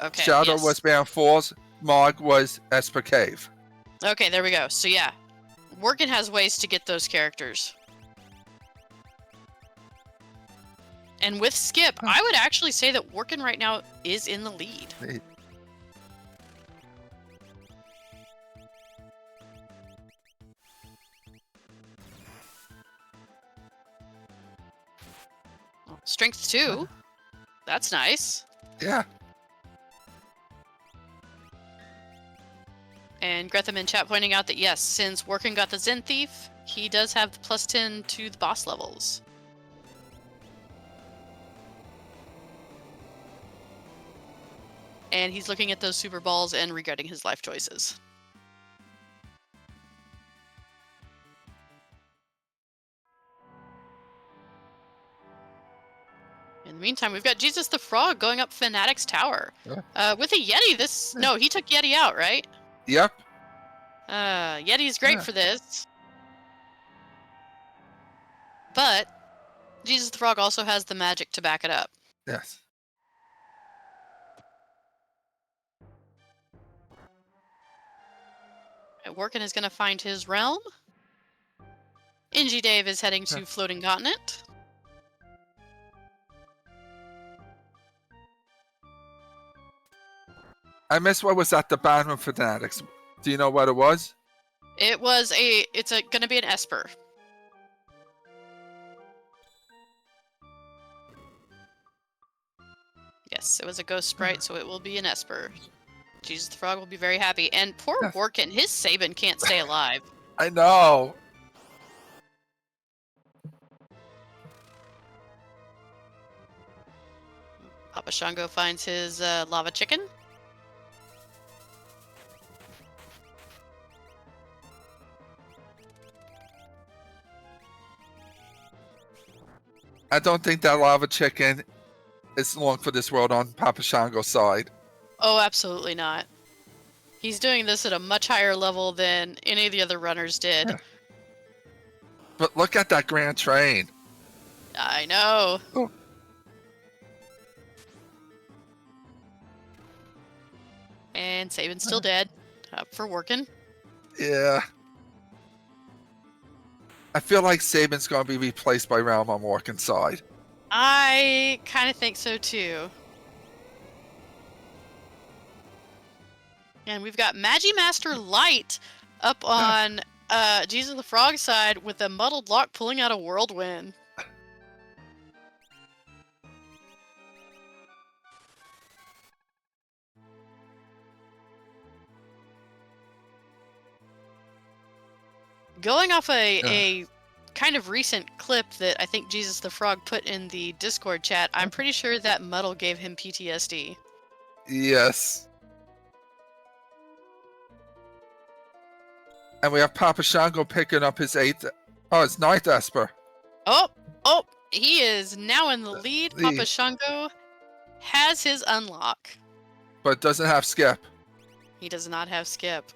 Okay. Shadow yes. was Barren Falls. Mog was Esper Cave. Okay, there we go. So yeah, Workin has ways to get those characters. And with Skip, I would actually say that Workin right now is in the lead. Strength 2. That's nice. Yeah. And Gretham in chat pointing out that yes, since Workin got the Zen Thief, he does have the +10 to the boss levels. And he's looking at those super balls and regretting his life choices. In the meantime, we've got Jesus the Frog going up Fanatic's Tower. With a Yeti, no, he took Yeti out, right? Yep. Yeti's great for this. But Jesus the Frog also has the magic to back it up. Yes. Workin is going to find his realm. Inji Dave is heading to Floating Continent. I missed what was at the bottom of Fanatics. Do you know what it was? It's going to be an Esper. Yes, it was a ghost sprite, so it will be an Esper. Jesus the Frog will be very happy. And poor Yes. Workin, his Sabin can't stay alive. I know. Papa Shango finds his lava chicken. I don't think that lava chicken is long for this world on Papa Shango's side. Oh, absolutely not. He's doing this at a much higher level than any of the other runners did. Yeah. But look at that grand train. I know. Oh. And Sabin's still dead. Up for Workin. Yeah. I feel like Sabin's going to be replaced by Realm on Workin's side. I kind of think so too. And we've got Magimaster Light up on Jesus the Frog side with a muddled lock pulling out a whirlwind. Going off a kind of recent clip that I think Jesus the Frog put in the Discord chat, I'm pretty sure that muddle gave him PTSD. Yes. And we have Papa Shango picking up his his ninth Esper. Oh, he is now in the lead. Papa Shango has his unlock. But doesn't have Skip. He does not have Skip.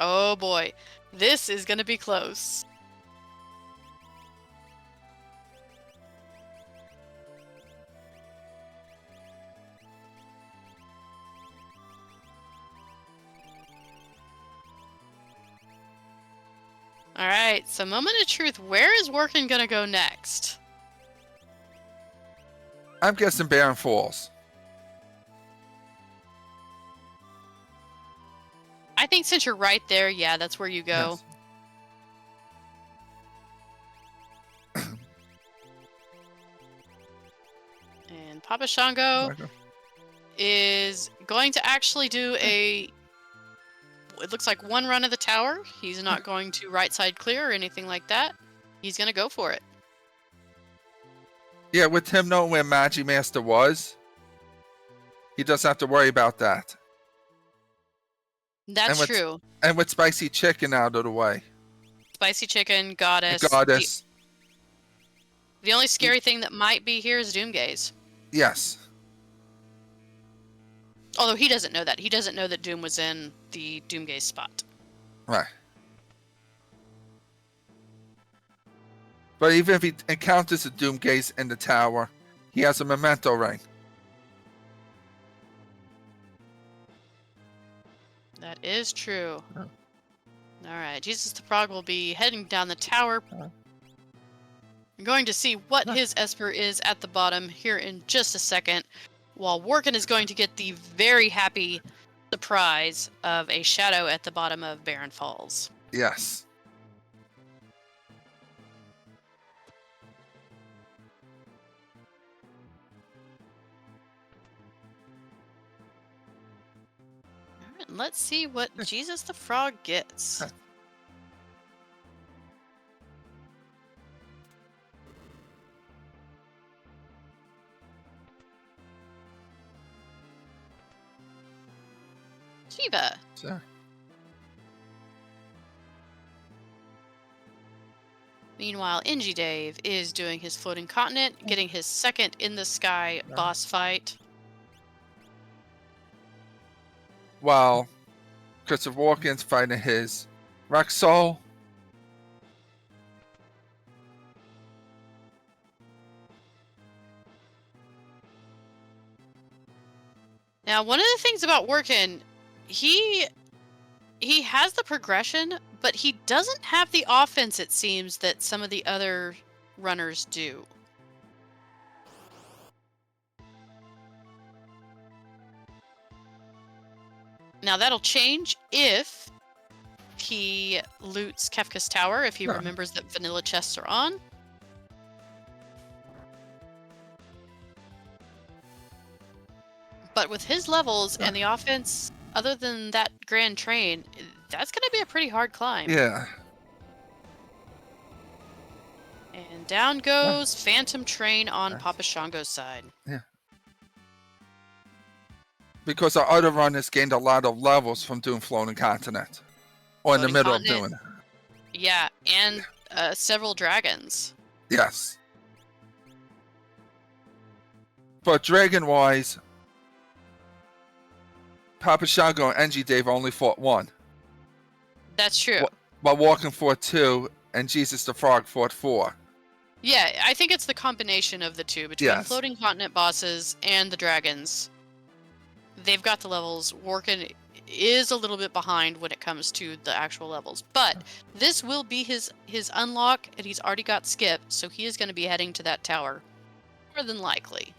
Oh boy, this is going to be close. All right, so moment of truth. Where is Workin going to go next? I'm guessing Barren Falls. I think since you're right there, yeah, that's where you go. Yes. And Papa Shango is going to actually do it looks like one run of the tower. He's not going to right side clear or anything like that. He's going to go for it. Yeah, with him knowing where Magimaster was, he doesn't have to worry about that. That's true. And with Spicy Chicken out of the way. Spicy Chicken, Goddess. Goddess. The only scary thing that might be here is Doomgaze. Yes. Although he doesn't know that. He doesn't know that Doom was in the Doomgaze spot. Right. But even if he encounters a Doomgaze in the tower, he has a memento ring. That is true. Oh. Alright, Jesus the Frog will be heading down the tower. I'm going to see what his Esper is at the bottom here in just a second, while Workin is going to get the very happy surprise of a shadow at the bottom of Barren Falls. Yes. Let's see what Jesus the Frog gets. Shiva. Sure. Meanwhile, Inji Dave is doing his floating continent, getting his second in the sky boss fight. While Christopher Walken's fighting his Rexall. Now, one of the things about Workin, he has the progression, but he doesn't have the offense, it seems, that some of the other runners do. Now, that'll change if he loots Kefka's Tower, if he remembers that vanilla chests are on. But with his levels Uh, and the offense, other than that Grand Train, that's going to be a pretty hard climb. Yeah. And down Uh, goes Phantom Train on uh, Papa Shango's side. yeah. Because our other runners gained a lot of levels from doing Floating Continent. Or in the Floating middle of Continent, doing it. yeah, and several dragons. Yes. But dragon-wise, Papa Shango and NG Dave only fought one. That's true. While Walking fought 2, and Jesus the Frog fought 4. Yeah, I think it's the combination of the two between Yes. Floating Continent bosses and the dragons. They've got the levels. Workin is a little bit behind when it comes to the actual levels, but this will be his unlock, and he's already got Skip, so he is going to be heading to that tower, more than likely.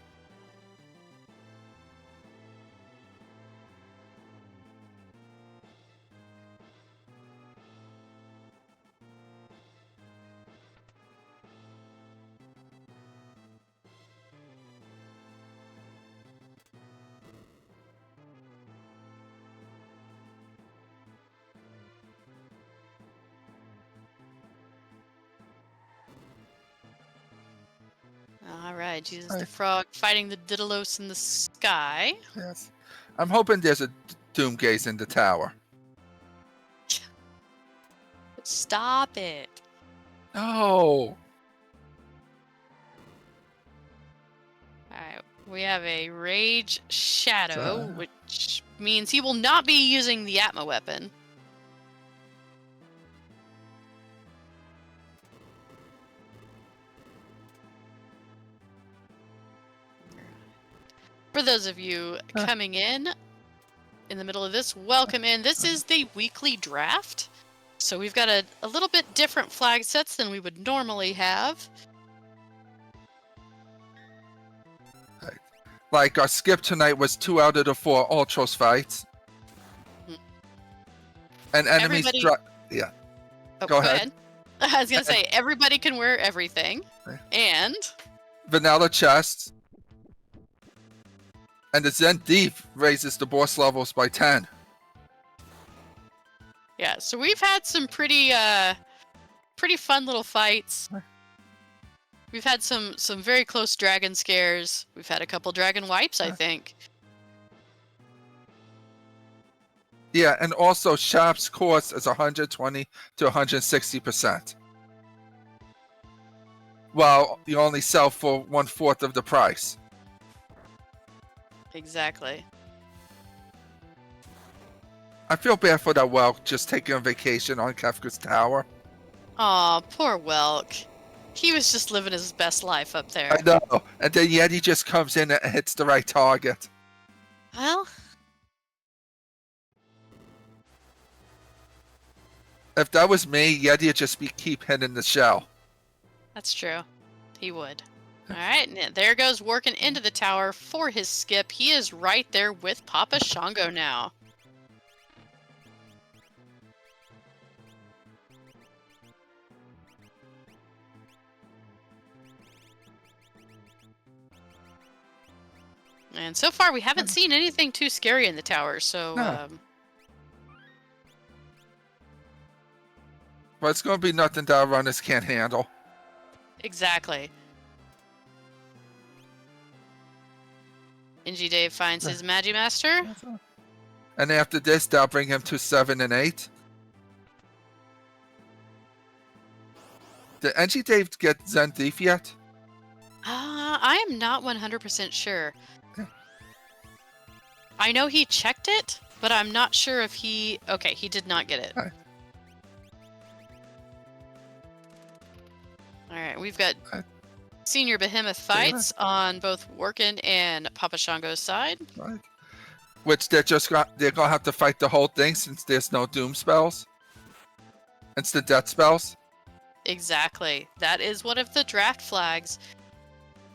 All right, Jesus the Frog fighting the Didalos in the sky. Yes. I'm hoping there's a Doom Gaze in the tower. Stop it. No. Alright, we have a Rage Shadow, which means he will not be using the Atma weapon. For those of you coming in the middle of this, welcome in. This is the weekly draft. So we've got a little bit different flag sets than we would normally have. Like our skip tonight was 2 out of the 4 Ultros fights. And enemies yeah. Oh, go ahead. I was gonna say everybody can wear everything. And vanilla chests. And the Zen Thief raises the boss levels by 10. Yeah, so we've had some pretty fun little fights. We've had some very close dragon scares. We've had a couple dragon wipes, I think. Yeah, and also Shop's cost is 120 to 160%. While you only sell for 1/4 of the price. Exactly. I feel bad for that Welk just taking a vacation on Kefka's Tower. Aw, poor Welk. He was just living his best life up there. I know. And then Yeti just comes in and hits the right target. Well, if that was me, Yeti would just keep hitting the shell. that's true. He would. Alright, and there goes working into the tower for his skip. He is right there with Papa Shango now. And so far, we haven't seen anything too scary in the tower, so... No. But it's going to be nothing that our runners can't handle. Exactly. NG Dave finds his Magimaster. And after this, they'll bring him to 7 and 8. Did NG Dave get Zen Thief yet? I am not 100% sure. I know he checked it, but I'm not sure if he... Okay, he did not get it. Alright, we've got senior behemoth fights on both Workin and Papa Shango's side. Right. Which they're going to have to fight the whole thing since there's no doom spells. Instant death spells. Exactly. That is one of the draft flags,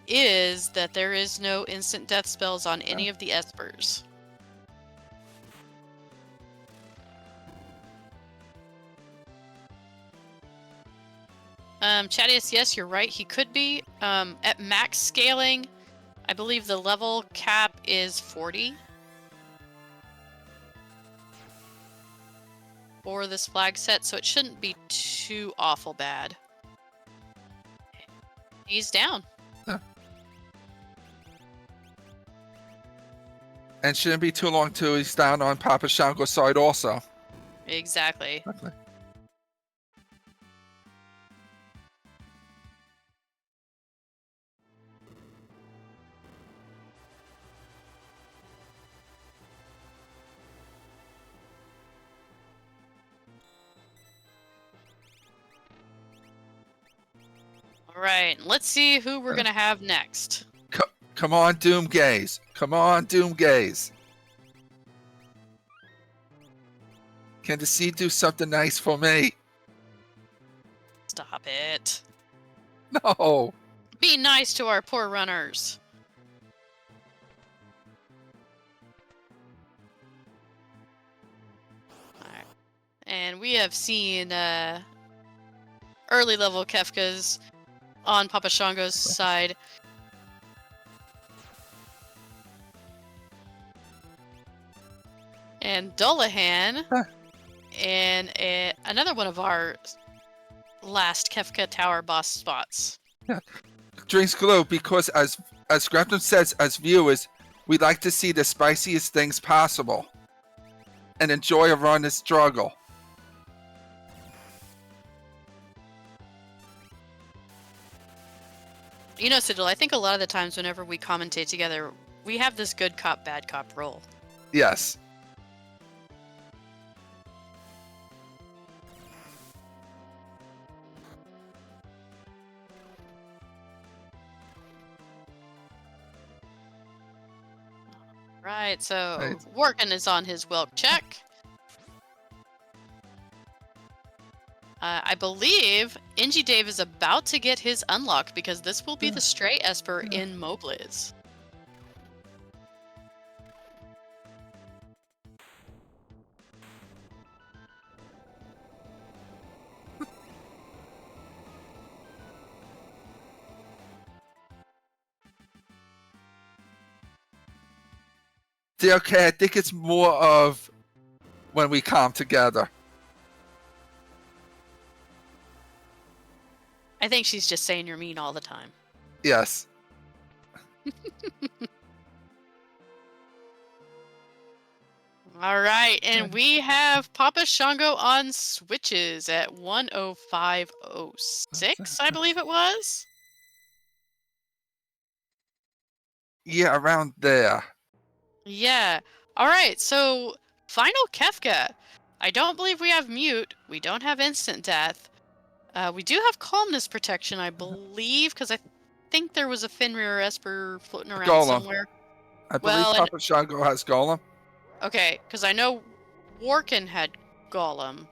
is that there is no instant death spells on any of the espers. Chadius, yes, you're right. He could be. At max scaling, I believe the level cap is 40 for this flag set, so it shouldn't be too awful bad. He's down. Huh. And shouldn't be too long till he's down on Papa Shango's side also. Exactly. Okay. All right, let's see who we're gonna have next. Come on, Doom Gaze. Come on, Doom Gaze. Can the seed do something nice for me? Stop it. No. Be nice to our poor runners. All right. And we have seen early level Kefkas on Papa Shango's side. And Dullahan, and another one of our last Kefka Tower boss spots. Yeah. Drinks glow because, as Grafton says, as viewers, we like to see the spiciest things possible and enjoy a run and struggle. You know, Sigil, I think a lot of the times whenever we commentate together, we have this good cop, bad cop role. Yes. Right, so Right. Workin is on his Welk check. I believe Ingy Dave is about to get his unlock because this will be the Stray Esper in Mobliz. Okay, I think it's more of when we come together. I think she's just saying you're mean all the time. Yes. All right, and we have Papa Shango on switches at 105.06, I believe it was. Yeah, around there. Yeah. All right, so final Kefka. I don't believe we have mute. We don't have instant death. We do have calmness protection, I believe, because I think there was a Fenrir Esper floating around Golem. somewhere. I believe Papa Shango has Golem. Okay, because I know Workin had Golem.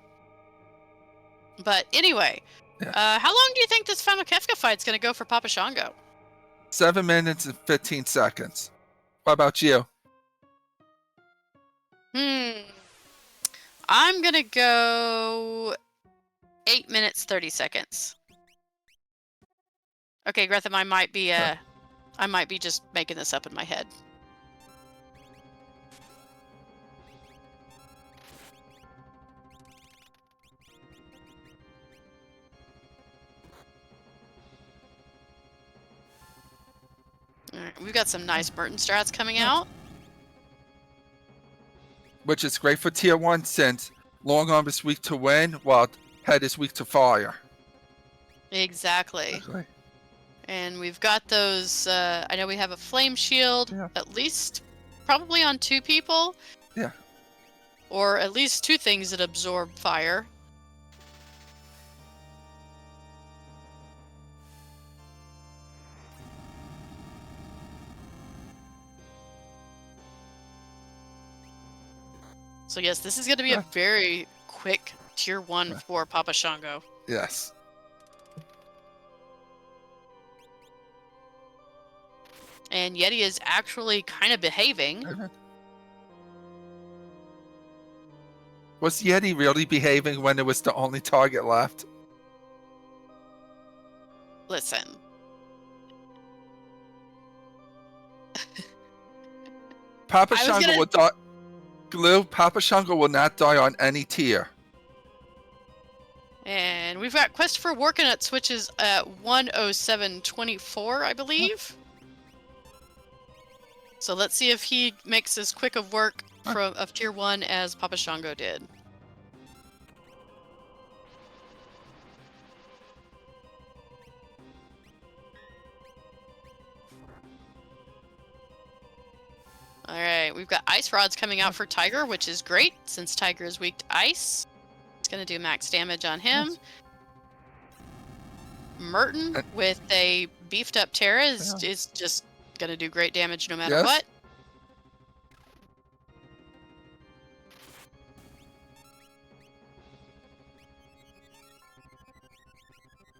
But anyway, Yeah. how long do you think this final Kefka fight's going to go for Papa Shango? 7 minutes and 15 seconds. What about you? I'm going to go 8 minutes, 30 seconds. Okay, Gretham, I might be just making this up in my head. All right, we've got some nice Merton strats coming out. Which is great for tier 1 since long arm is weak to wind while head is weak to fire. Exactly. Okay. And we've got those, I know we have a flame shield, at least probably on 2 people. Yeah. Or at least 2 things that absorb fire. So yes, this is going to be a very quick tier 1 for Papa Shango. Yes. And Yeti is actually kind of behaving. Was Yeti really behaving when it was the only target left? Listen. Papa I was Shango gonna. will die. Glue, Papa Shango will not die on any tier. And we've got Quest for Workanuts, which is at 107.24, I believe. So let's see if he makes as quick of work of tier 1 as Papa Shango did. Alright, we've got Ice Rods coming out for Tiger, which is great, since Tiger is weak to ice. It's going to do max damage on him. Merton with a beefed up Terra is just going to do great damage no matter what.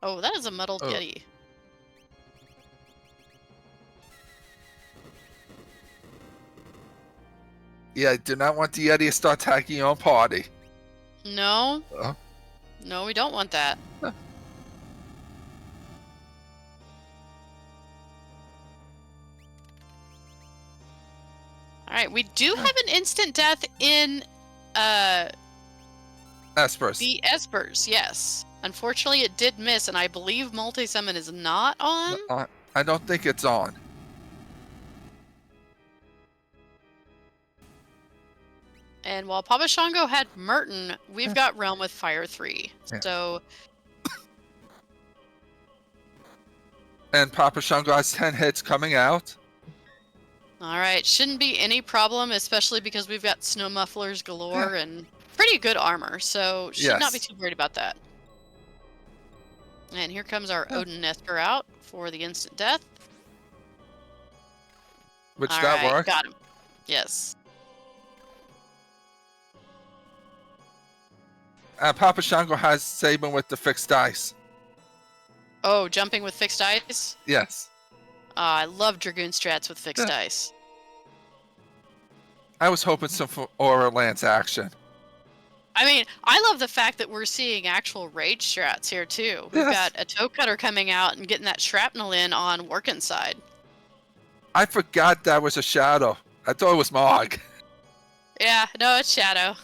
Oh, that is a muddled Yeti. Yeah, I do not want the Yeti to start attacking your own party. No. No, we don't want that. Alright, we do have an instant death in Espers. the Espers, yes. Unfortunately, it did miss, and I believe multi-summon is not on. I don't think it's on. And while Papa Shango had Merton, we've got Realm with Fire 3. Yeah. So... And Papa Shango has 10 hits coming out. Alright, shouldn't be any problem, especially because we've got snow mufflers galore and pretty good armor, so should not be too worried about that. And here comes our Odin Esper out for the instant death. Which that worked. Got him. Yes. Papa Shango has Saban with the fixed dice. Oh, jumping with fixed dice? Yes. I love Dragoon strats with fixed dice. I was hoping some for Aura Lance action. I mean, I love the fact that we're seeing actual rage strats here too. We've got a toe cutter coming out and getting that shrapnel in on work inside. I forgot that was a shadow. I thought it was Mog. Yeah, no, it's Shadow.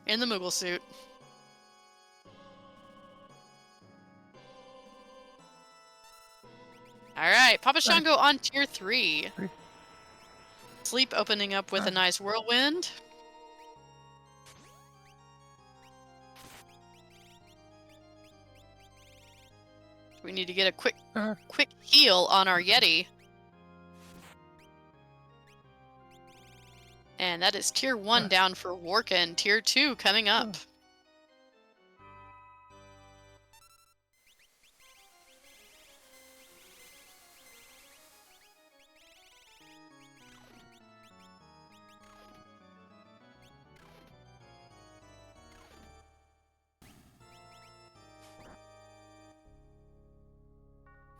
In the Moogle suit. Alright, Papa Shango on tier 3. Sleep opening up with a nice whirlwind. We need to get a quick heal on our Yeti. And that is tier 1 down for Workin. Tier 2 coming up.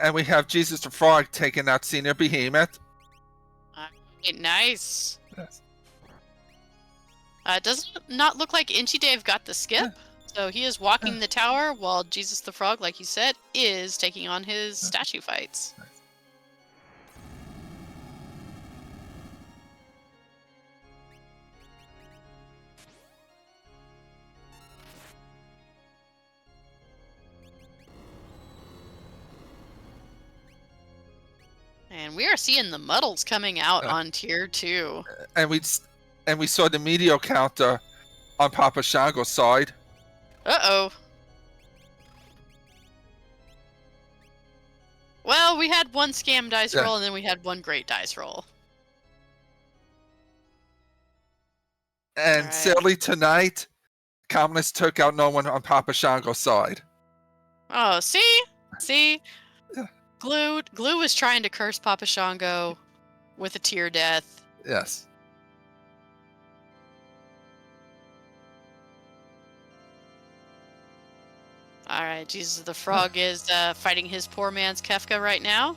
And we have Jesus the Frog taking out Senior Behemoth. Nice. Yes. Does not look like Inchy Dave got the skip, so he is walking the tower while Jesus the Frog, like you said, is taking on his statue fights. And we are seeing the muddles coming out on tier 2. And we saw the meteor counter on Papa Shango's side. Uh-oh. Well, we had one scam dice roll, and then we had one great dice roll. And sadly tonight, Communist took out no one on Papa Shango's side. Oh, see? See? Glue was trying to curse Papa Shango with a tear death. Yes. Alright, Jesus the Frog is fighting his poor man's Kefka right now.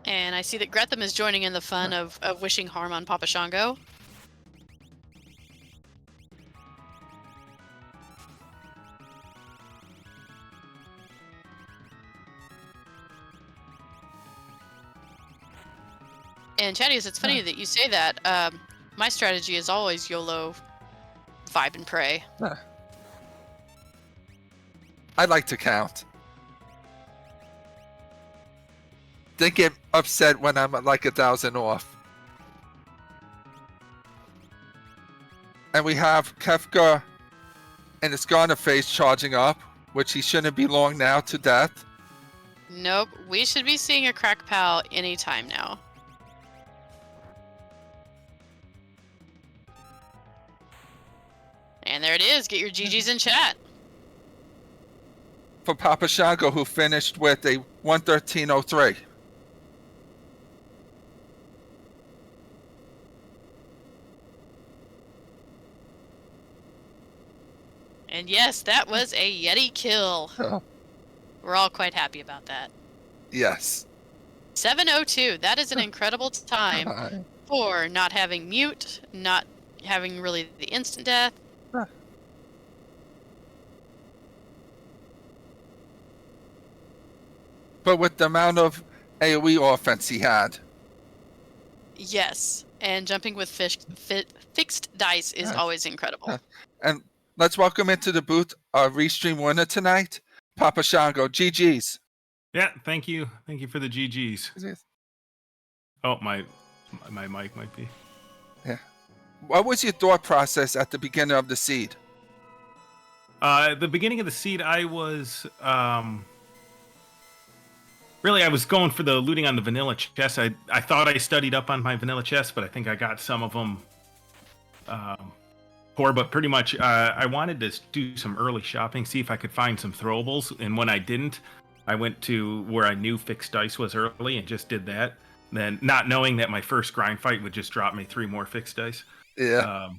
And I see that Gretham is joining in the fun of wishing harm on Papa Shango. And Chattius, it's funny that you say that. My strategy is always YOLO, vibe and pray. I like to count. They get upset when I'm like 1,000 off. And we have Kefka and his Garner face charging up, which he shouldn't be long now to death. Nope, we should be seeing a crack pal anytime now. And there it is. Get your GGs in chat. For Papa Shango, who finished with a 113.03. And yes, that was a Yeti kill. Oh. We're all quite happy about that. Yes. 7:02. That is an incredible time for not having mute, not having really the instant death. But with the amount of AoE offense he had. Yes, and jumping with fixed dice is always incredible. And let's welcome into the booth our restream winner tonight, Papa Shango. GG's. Yeah, thank you. Thank you for the GG's. Oh, my mic might be. Yeah. What was your thought process at the beginning of the seed? At the beginning of the seed, I was really, I was going for the looting on the vanilla chest. I thought I studied up on my vanilla chest, but I think I got some of them poor. But pretty much, I wanted to do some early shopping, see if I could find some throwables. And when I didn't, I went to where I knew fixed dice was early and just did that. Then, not knowing that my first grind fight would just drop me 3 more fixed dice. Yeah.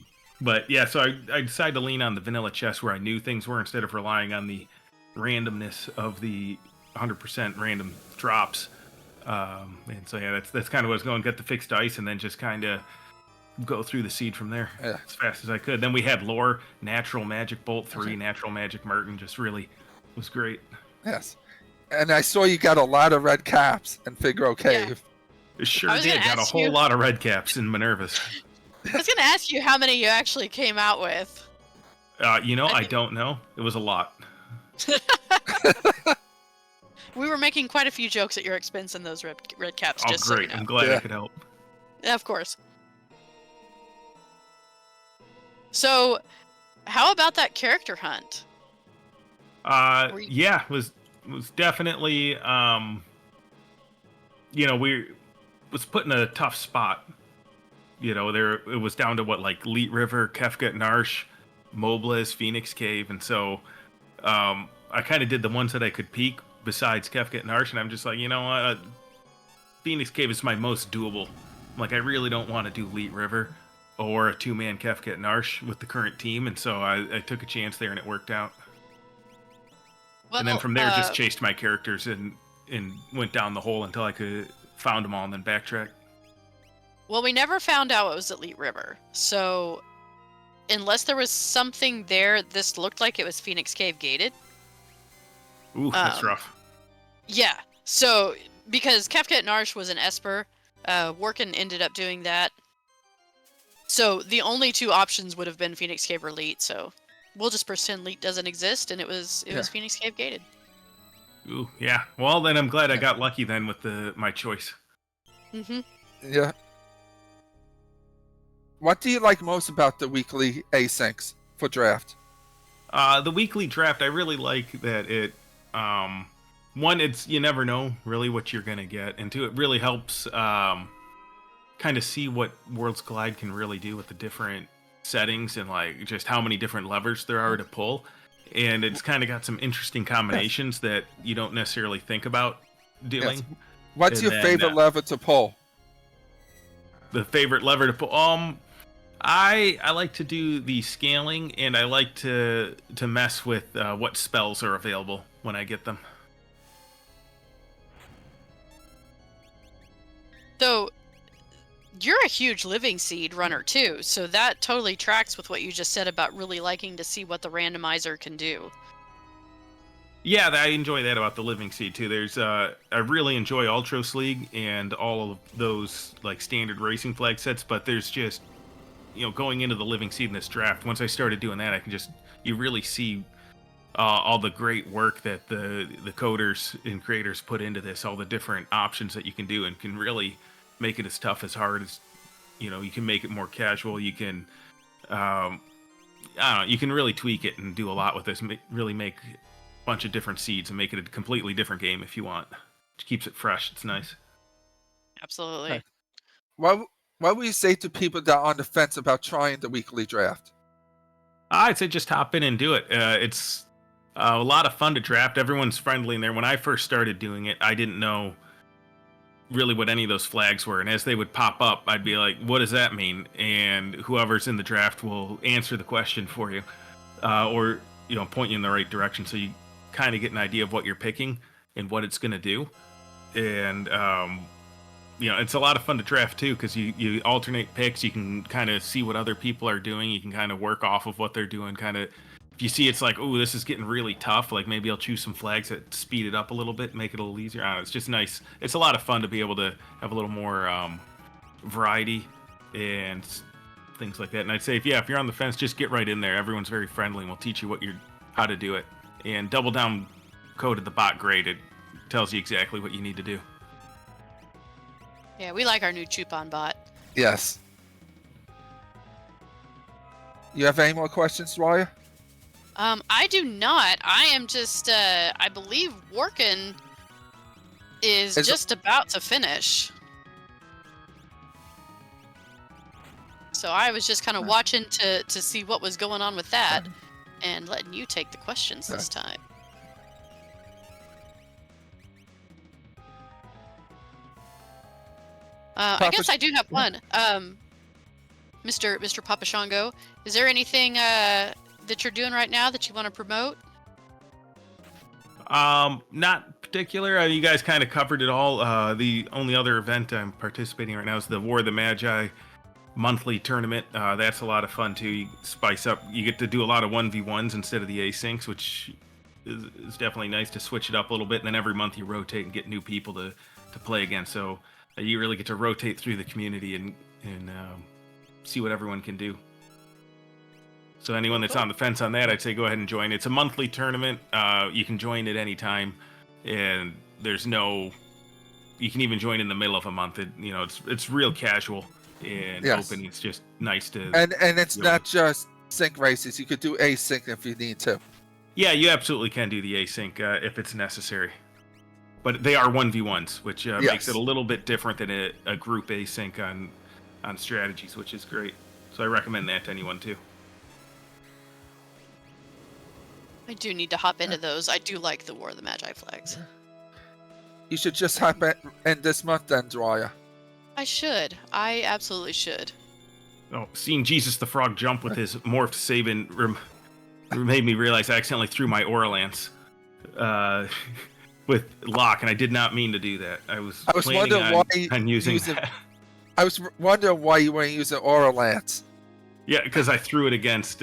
But yeah, so I decided to lean on the vanilla chest where I knew things were instead of relying on the randomness of the 100% random drops. And so yeah, that's kind of what I was going, get the fixed dice and then just kind of go through the seed from there as fast as I could. Then we had lore, natural magic bolt 3, natural magic Merton, just really was great. Yes. And I saw you got a lot of red caps in Figaro Cave. Sure did. Got a whole lot of red caps in Minerva's. I was going to ask you how many you actually came out with. I don't know. It was a lot. We were making quite a few jokes at your expense in those red caps. Oh, just great. So you know. I'm glad I could help. Yeah, of course. So, how about that character hunt? Yeah, it was definitely, we was put in a tough spot. It was down to Leet River, Kefka Narsh, Mobliz, Phoenix Cave, and so I kind of did the ones that I could peek besides Kefka Narsh, and I'm just like, you know what, Phoenix Cave is my most doable. I really don't want to do Leet River or a 2-man Kefka Narsh with the current team, and so I took a chance there, and it worked out. Well, and then from there, just chased my characters and went down the hole until I could found them all and then backtrack. Well, we never found out it was at Leet River, so unless there was something there, this looked like it was Phoenix Cave gated. Ooh, that's rough. Yeah, so because Kefka Narsh was an Esper, Workin ended up doing that. So the only 2 options would have been Phoenix Cave or Leet, so we'll just pretend Leet doesn't exist, and it was Phoenix Cave gated. Ooh, yeah. Well, then I'm glad I got lucky then with my choice. Mm-hmm. Yeah. What do you like most about the weekly asyncs for draft? The weekly draft, I really like that it, one, it's, you never know really what you're going to get, and 2, it really helps kind of see what Worlds Collide can really do with the different settings and just how many different levers there are to pull. And it's kind of got some interesting combinations that you don't necessarily think about doing. Yes. What's your favorite lever to pull? The favorite lever to pull? I like to do the scaling, and I like to mess with what spells are available when I get them. So, you're a huge Living Seed runner too, so that totally tracks with what you just said about really liking to see what the randomizer can do. Yeah, I enjoy that about the Living Seed too. There's I really enjoy Ultros League and all of those like standard racing flag sets, but there's just going into the Living Seed in this draft. Once I started doing that, you really see all the great work that the coders and creators put into this, all the different options that you can do, and can really make it as tough as hard as you can make it more casual. You can I don't know, you can really tweak it and do a lot with this. Really make bunch of different seeds and make it a completely different game if you want. It keeps it fresh. It's nice. Absolutely. Right. What would you say to people that are on the fence about trying the weekly draft? I'd say just hop in and do it. It's a lot of fun to draft. Everyone's friendly in there. When I first started doing it, I didn't know really what any of those flags were, and as they would pop up, I'd be like, what does that mean? And whoever's in the draft will answer the question for you, or point you in the right direction, so you kind of get an idea of what you're picking and what it's going to do. And it's a lot of fun to draft too, because you alternate picks. You can kind of see what other people are doing. You can kind of work off of what they're doing. Kind of, if you see it's like, oh, this is getting really tough, like maybe I'll choose some flags that speed it up a little bit, make it a little easier. I don't know, it's just nice. It's a lot of fun to be able to have a little more variety and things like that. And I'd say if you're on the fence, just get right in there. Everyone's very friendly and will teach you how to do it. And Double Down code at the bot grade. It tells you exactly what you need to do. Yeah, we like our new Chupon bot. Yes. You have any more questions, Dwyer? I do not. I am just, I believe Workin is just about to finish. So I was just kind of watching to see what was going on with that, and letting you take the questions this time. I guess I do have one. Mr. Papashango, is there anything that you're doing right now that you want to promote? Not particular. You guys kind of covered it all. The only other event I'm participating right now is the War of the Magi monthly tournament. That's a lot of fun too. You spice up. You get to do a lot of 1v1s instead of the asyncs, which is definitely nice to switch it up a little bit. And then every month you rotate and get new people to play against. So you really get to rotate through the community and see what everyone can do. So anyone that's on the fence on that, I'd say go ahead and join. It's a monthly tournament. You can join at any time, and there's no. You can even join in the middle of a month. It's real casual and open. It's just nice to. And it's not just sync races. You could do async if you need to. Yeah, you absolutely can do the async if it's necessary. But they are 1v1s, which makes it a little bit different than a group async on strategies, which is great. So I recommend that to anyone too. I do need to hop into those. I do like the War of the Magi flags. You should just hop in this month then, Dwyer. I should. I absolutely should. Oh, seeing Jesus the Frog jump with his morphed Sabin made me realize I accidentally threw my Aura Lance with Locke, and I did not mean to do that. I was planning on using that. I was wondering why you weren't using Aura Lance. Yeah, because I threw it against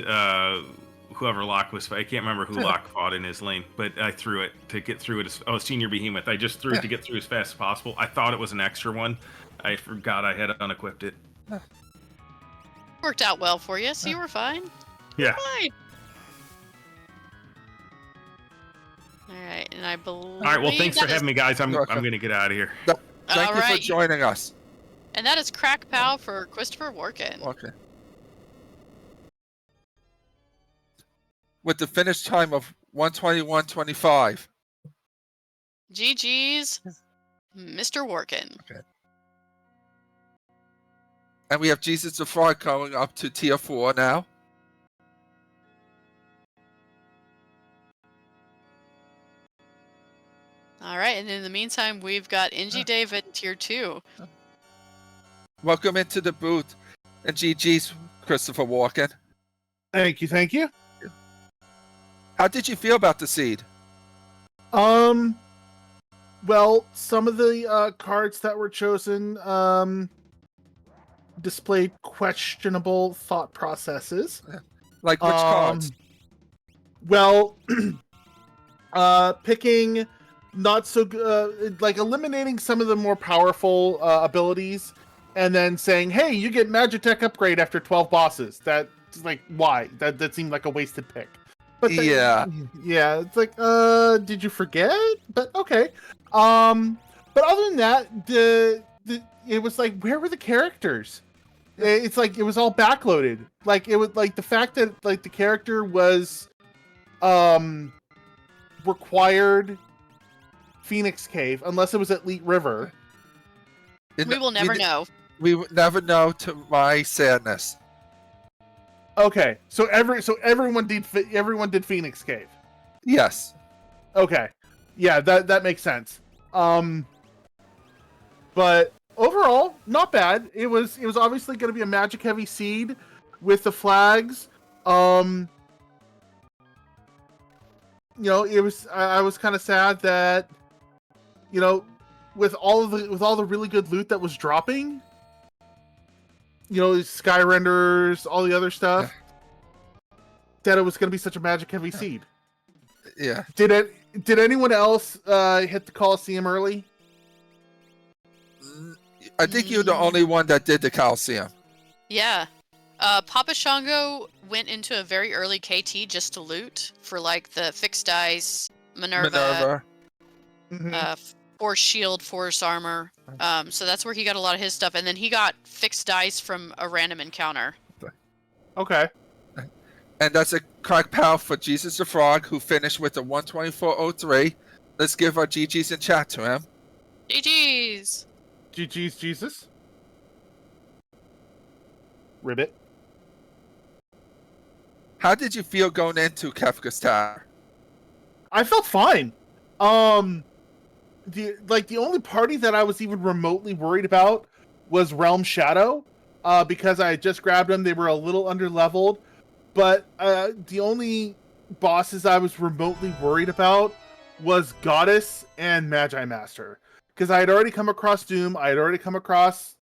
whoever Locke was. I can't remember who Locke fought in his lane, but I threw it to get through it. Senior Behemoth. I just threw it to get through as fast as possible. I thought it was an extra one. I forgot I had unequipped it. Worked out well for you, so you were fine. Yeah. Fine. All right, and I believe. All right. Well, thanks for having me, guys. I'm gonna get out of here. Thank you for joining us. And that is Crack Pow for Christopher Workin. Okay. With the finish time of 1:21:25. GG's, Mr. Workin. Okay. And we have Jesus the Frog going up to tier 4 now. All right, and in the meantime, we've got NG David in tier 2. Welcome into the booth, and GG's, Christopher Walken. Thank you, thank you. How did you feel about the seed? Well, some of the cards that were chosen displayed questionable thought processes. Like which cards? Well, picking not so good, like eliminating some of the more powerful abilities, and then saying, "Hey, you get Magitech upgrade after 12 bosses." That's like, why? That seemed like a wasted pick. But Yeah. yeah, it's like, did you forget? But okay. But other than that, it was like, where were the characters? It's like it was all backloaded. Like it was like the fact that like the character was required Phoenix Cave unless it was at Leet River. We will never know. We would never know, to my sadness. Okay, so everyone did Phoenix Cave. Yes. Okay, yeah, that makes sense. But overall, not bad. It was obviously going to be a magic heavy seed with the flags. You know, I was kind of sad that, you know, with all the really good loot that was dropping, you know, sky renders, all the other stuff, that it was going to be such a magic heavy seed. Yeah. Did anyone else hit the Coliseum early? I think you're the only one that did the Coliseum. Yeah. Papa Shango went into a very early KT just to loot for like the fixed dice, Minerva. Force shield, force armor. So that's where he got a lot of his stuff, and then he got fixed dice from a random encounter. Okay. And that's a crack pal for Jesus the Frog, who finished with a 124.03. Let's give our GGs in chat to him. GG's. GG's Jesus. Ribbit. How did you feel going into Kefka's Tower? I felt fine. The only party that I was even remotely worried about was Realm Shadow, because I had just grabbed them. They were a little underleveled, but the only bosses I was remotely worried about was Goddess and Magi Master, because I had already come across Doom. I had already come across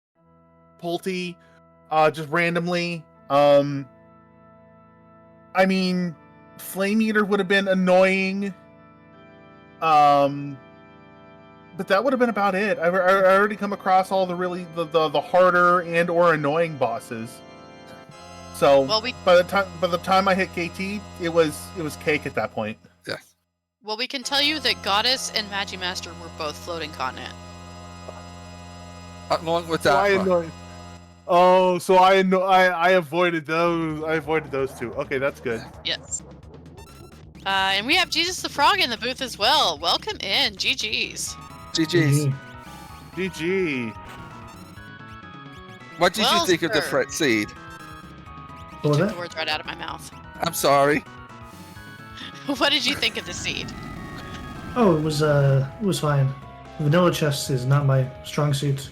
Pulte, just randomly. I mean, Flame Eater would have been annoying. But that would have been about it. I already come across all the really the harder and or annoying bosses. So by the time I hit KT, it was cake at that point. Yeah. Well, we can tell you that Goddess and Magi Master were both floating continent. Along with that, so I avoided those. I avoided those two. Okay, that's good. Yes. And we have Jesus the Frog in the booth as well. Welcome in, GG's. GG's. GG. What did you think of the Fret Seed? You took the words right out of my mouth. I'm sorry. What did you think of the seed? Oh, it was fine. Vanilla chest is not my strong suit.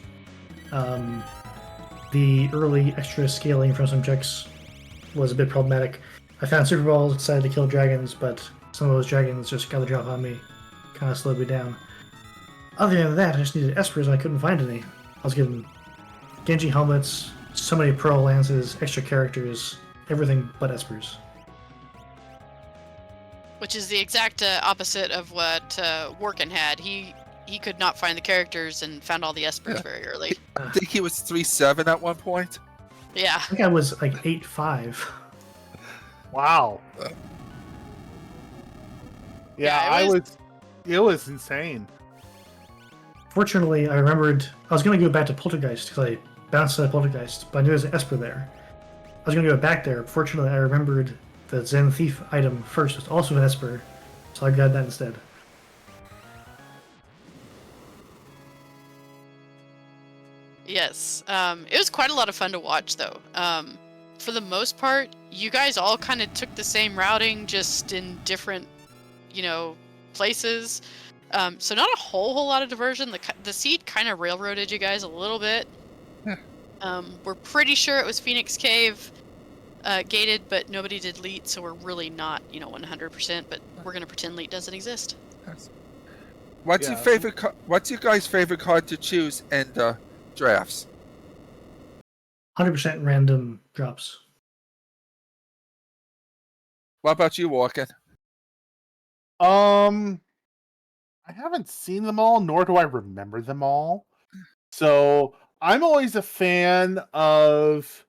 The early extra scaling from some checks was a bit problematic. I found Super Balls, decided to kill dragons, but some of those dragons just got the drop on me. Kind of slowed me down. Other than that, I just needed Espers and I couldn't find any. I was getting Genji helmets, so many Pearl Lances, extra characters, everything but Espers. Which is the exact opposite of what Workin had. He could not find the characters and found all the Espers very early. I think he was 3-7 at one point. Yeah. I think I was like 8-5. Wow. Yeah, it was insane. Fortunately, I remembered I was going to go back to Poltergeist because I bounced to Poltergeist, but I knew there was an Esper there. I was going to go back there. Fortunately, I remembered the Zen Thief item first was also an Esper, so I got that instead. Yes. It was quite a lot of fun to watch, though. For the most part, you guys all kind of took the same routing, just in different, places. So not a whole lot of diversion. The seed kind of railroaded you guys a little bit. We're pretty sure it was Phoenix Cave gated, but nobody did Leet, so we're really not, 100%. But we're gonna pretend Leet doesn't exist. What's your guys' favorite card to choose in the drafts? 100% random drops. What about you, Walken? I haven't seen them all, nor do I remember them all. So I'm always a fan of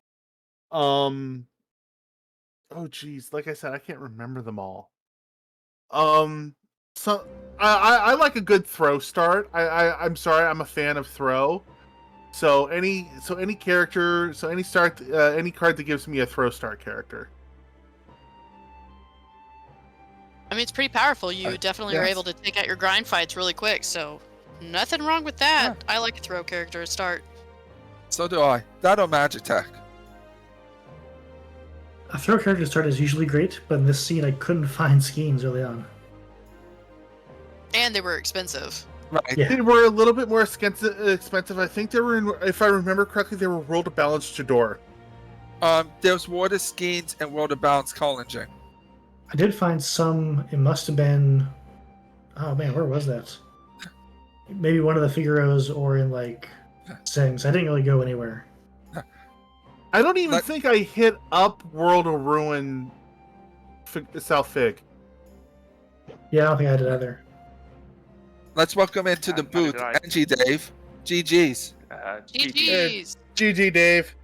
oh geez, like I said, I can't remember them all. So I like a good throw start. I'm sorry, I'm a fan of throw. So any character, so any start, any card that gives me a throw start character. I mean, it's pretty powerful. You definitely were yes. able to take out your grind fights really quick, so nothing wrong with that. I like a throw character to start. So do I. That or magic tech. A throw character to start is usually great, but in this scene I couldn't find schemes early on. And they were expensive. Right. Yeah. They were a little bit more expensive. I think they were, if I remember correctly, they were World of Balance Chador. There's water skeins and World of Balance Collinging. I did find some. It must have been. Oh man, where was that? Maybe one of the Figaros or in like Sings. I didn't really go anywhere. I don't even think I hit up World of Ruin South Fig. Yeah, I don't think I did either. Let's welcome into the booth, did I. NG Dave. GG's. GG's. GG, Dave.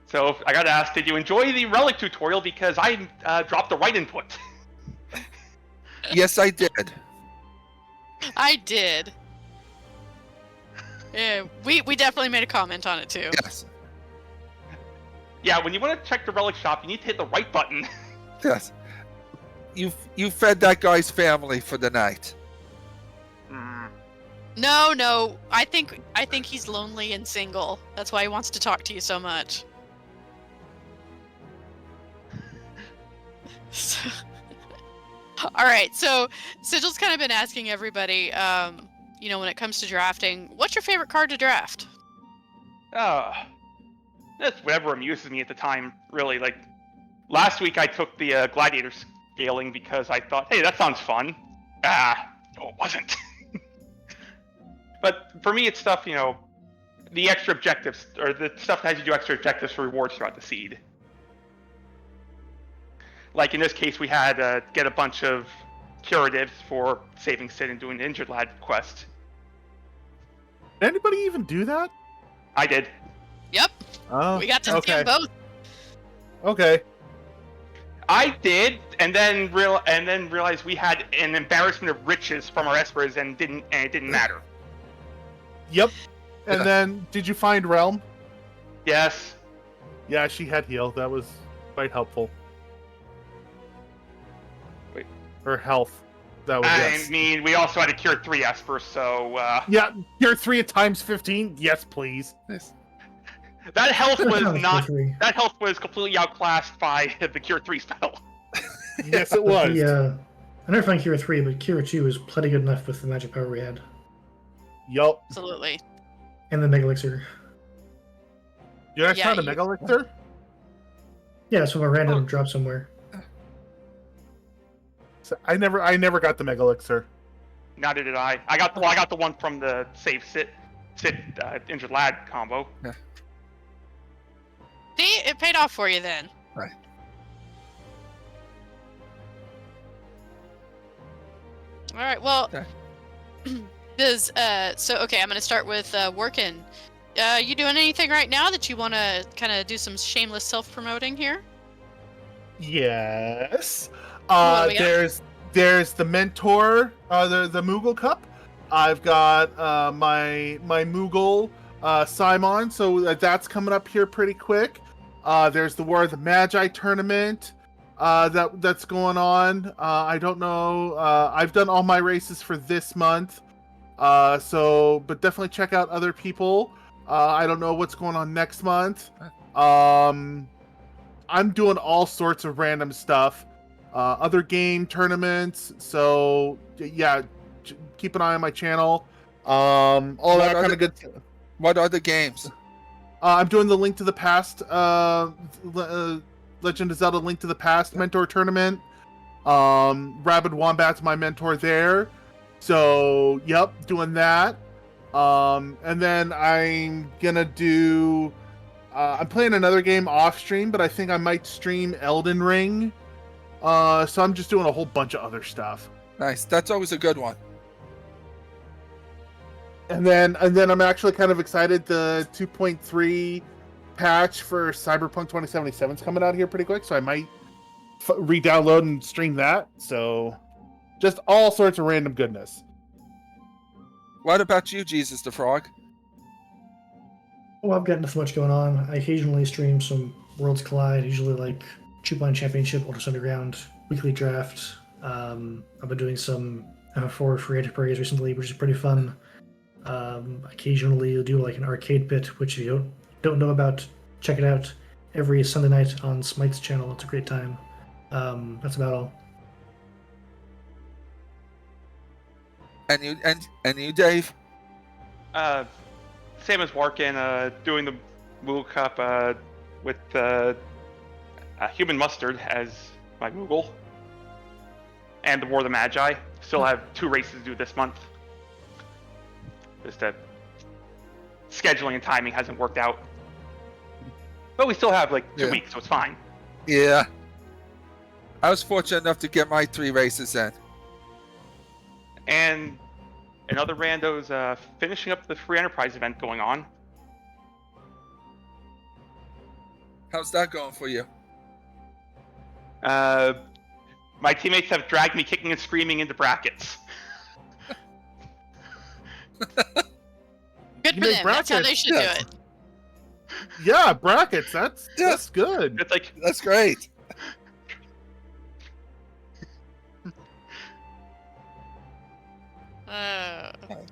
So I gotta ask, did you enjoy the relic tutorial? Because I dropped the right input. Yes, I did. I did. Yeah, we definitely made a comment on it too. Yes. Yeah, when you want to check the relic shop, you need to hit the right button. Yes. You fed that guy's family for the night. No, I think he's lonely and single. That's why he wants to talk to you so much. So, all right, so Sigil's kind of been asking everybody, when it comes to drafting, what's your favorite card to draft? That's whatever amuses me at the time, really. Like, last week I took the gladiator scaling because I thought, hey, that sounds fun. No, it wasn't. But for me, it's stuff, the extra objectives, or the stuff that has you do extra objectives for rewards throughout the seed. Like in this case, we had get a bunch of curatives for saving Sid and doing the injured lad quest. Did anybody even do that? I did. Yep, Oh, we got to see them both. Okay. I did, and then realized we had an embarrassment of riches from our espers, and it didn't matter. Yep. And then, did you find Realm? Yes. Yeah, she had heal. That was quite helpful. Wait. Her health. That was I mean, we also had a cure 3 esper, so Yeah, you're 3 at times 15. Yes, please. Yes. that health was not. Three. That health was completely outclassed by the cure 3 spell. Yes, it was. I never found Cure 3, but Cure 2 was plenty good enough with the magic power we had. Yup. Absolutely. And the Mega Elixir. You guys Yeah, found a Mega Elixir? Yeah, it's from a random drop somewhere. So I never got the Mega Elixir. Neither did I. I got the one from the save Sid injured lad combo. See, it paid off for you then. Right. All right. Well, Okay. I'm gonna start with working. You doing anything right now that you want to kind of do some shameless self-promoting here? Yes. What do we got? There's the mentor, the Moogle Cup. I've got my Moogle Simon, so that's coming up here pretty quick. There's the War of the Magi tournament that's going on. I don't know. I've done all my races for this month, but definitely check out other people. I don't know what's going on next month. I'm doing all sorts of random stuff. Other game tournaments. So yeah, keep an eye on my channel. All that kind of good. What are the games? I'm doing the Link to the Past, Legend of Zelda: Link to the Past mentor tournament. Rabid Wombat's my mentor there. So yep, doing that. And then I'm gonna do. I'm playing another game off stream, but I think I might stream Elden Ring So I'm just doing a whole bunch of other stuff. Nice. That's always a good one. And then I'm actually kind of excited. The 2.3 patch for Cyberpunk 2077 is coming out here pretty quick, so I might re-download and stream that. So just all sorts of random goodness. What about you, Jesus the Frog? Well, I've got nothing much going on. I occasionally stream some Worlds Collide, usually like Chupline Championship, Ultra Underground, weekly draft. I've been doing some MF4 free enterprise recently, which is pretty fun. Occasionally you'll do like an arcade pit, which if you don't know about, check it out every Sunday night on Smite's channel. It's a great time. That's about all. And you, Dave? Same as Warkin, doing the Moogle Cup with Human Mustard as my Moogle. And the War of the Magi. Still have 2 races to do this month. Just that scheduling and timing hasn't worked out. But we still have like 2 weeks, so it's fine. Yeah. I was fortunate enough to get my 3 races in. And another rando's finishing up the free enterprise event going on. How's that going for you? My teammates have dragged me kicking and screaming into brackets. Good for them. That's how they should do it. Yeah, brackets. That's good. It's like That's great.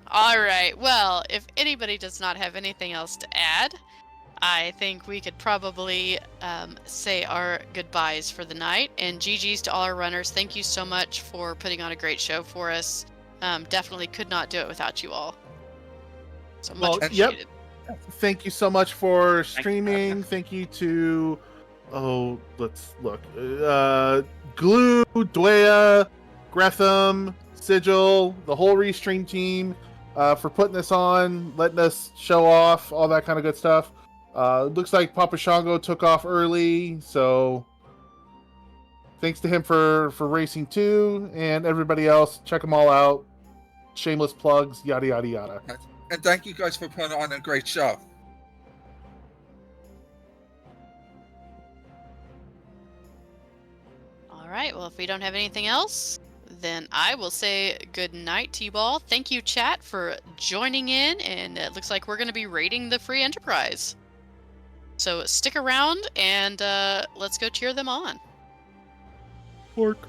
All right. Well, if anybody does not have anything else to add, I think we could probably say our goodbyes for the night. And GG's to all our runners. Thank you so much for putting on a great show for us. Definitely could not do it without you all. So much appreciated. Thank you so much for streaming. Thank you to, let's look. Glue, Dwaya, Gretham, Sigil, the whole Restream team for putting this on, letting us show off, all that kind of good stuff. Looks like Papa Shango took off early, so thanks to him for racing too, and everybody else. Check them all out. Shameless plugs, yada yada yada. And thank you guys for putting on a great show. All right. Well, if we don't have anything else, then I will say good night to you all. Thank you, chat, for joining in. And it looks like we're going to be raiding the free enterprise. So stick around and let's go cheer them on. Fork.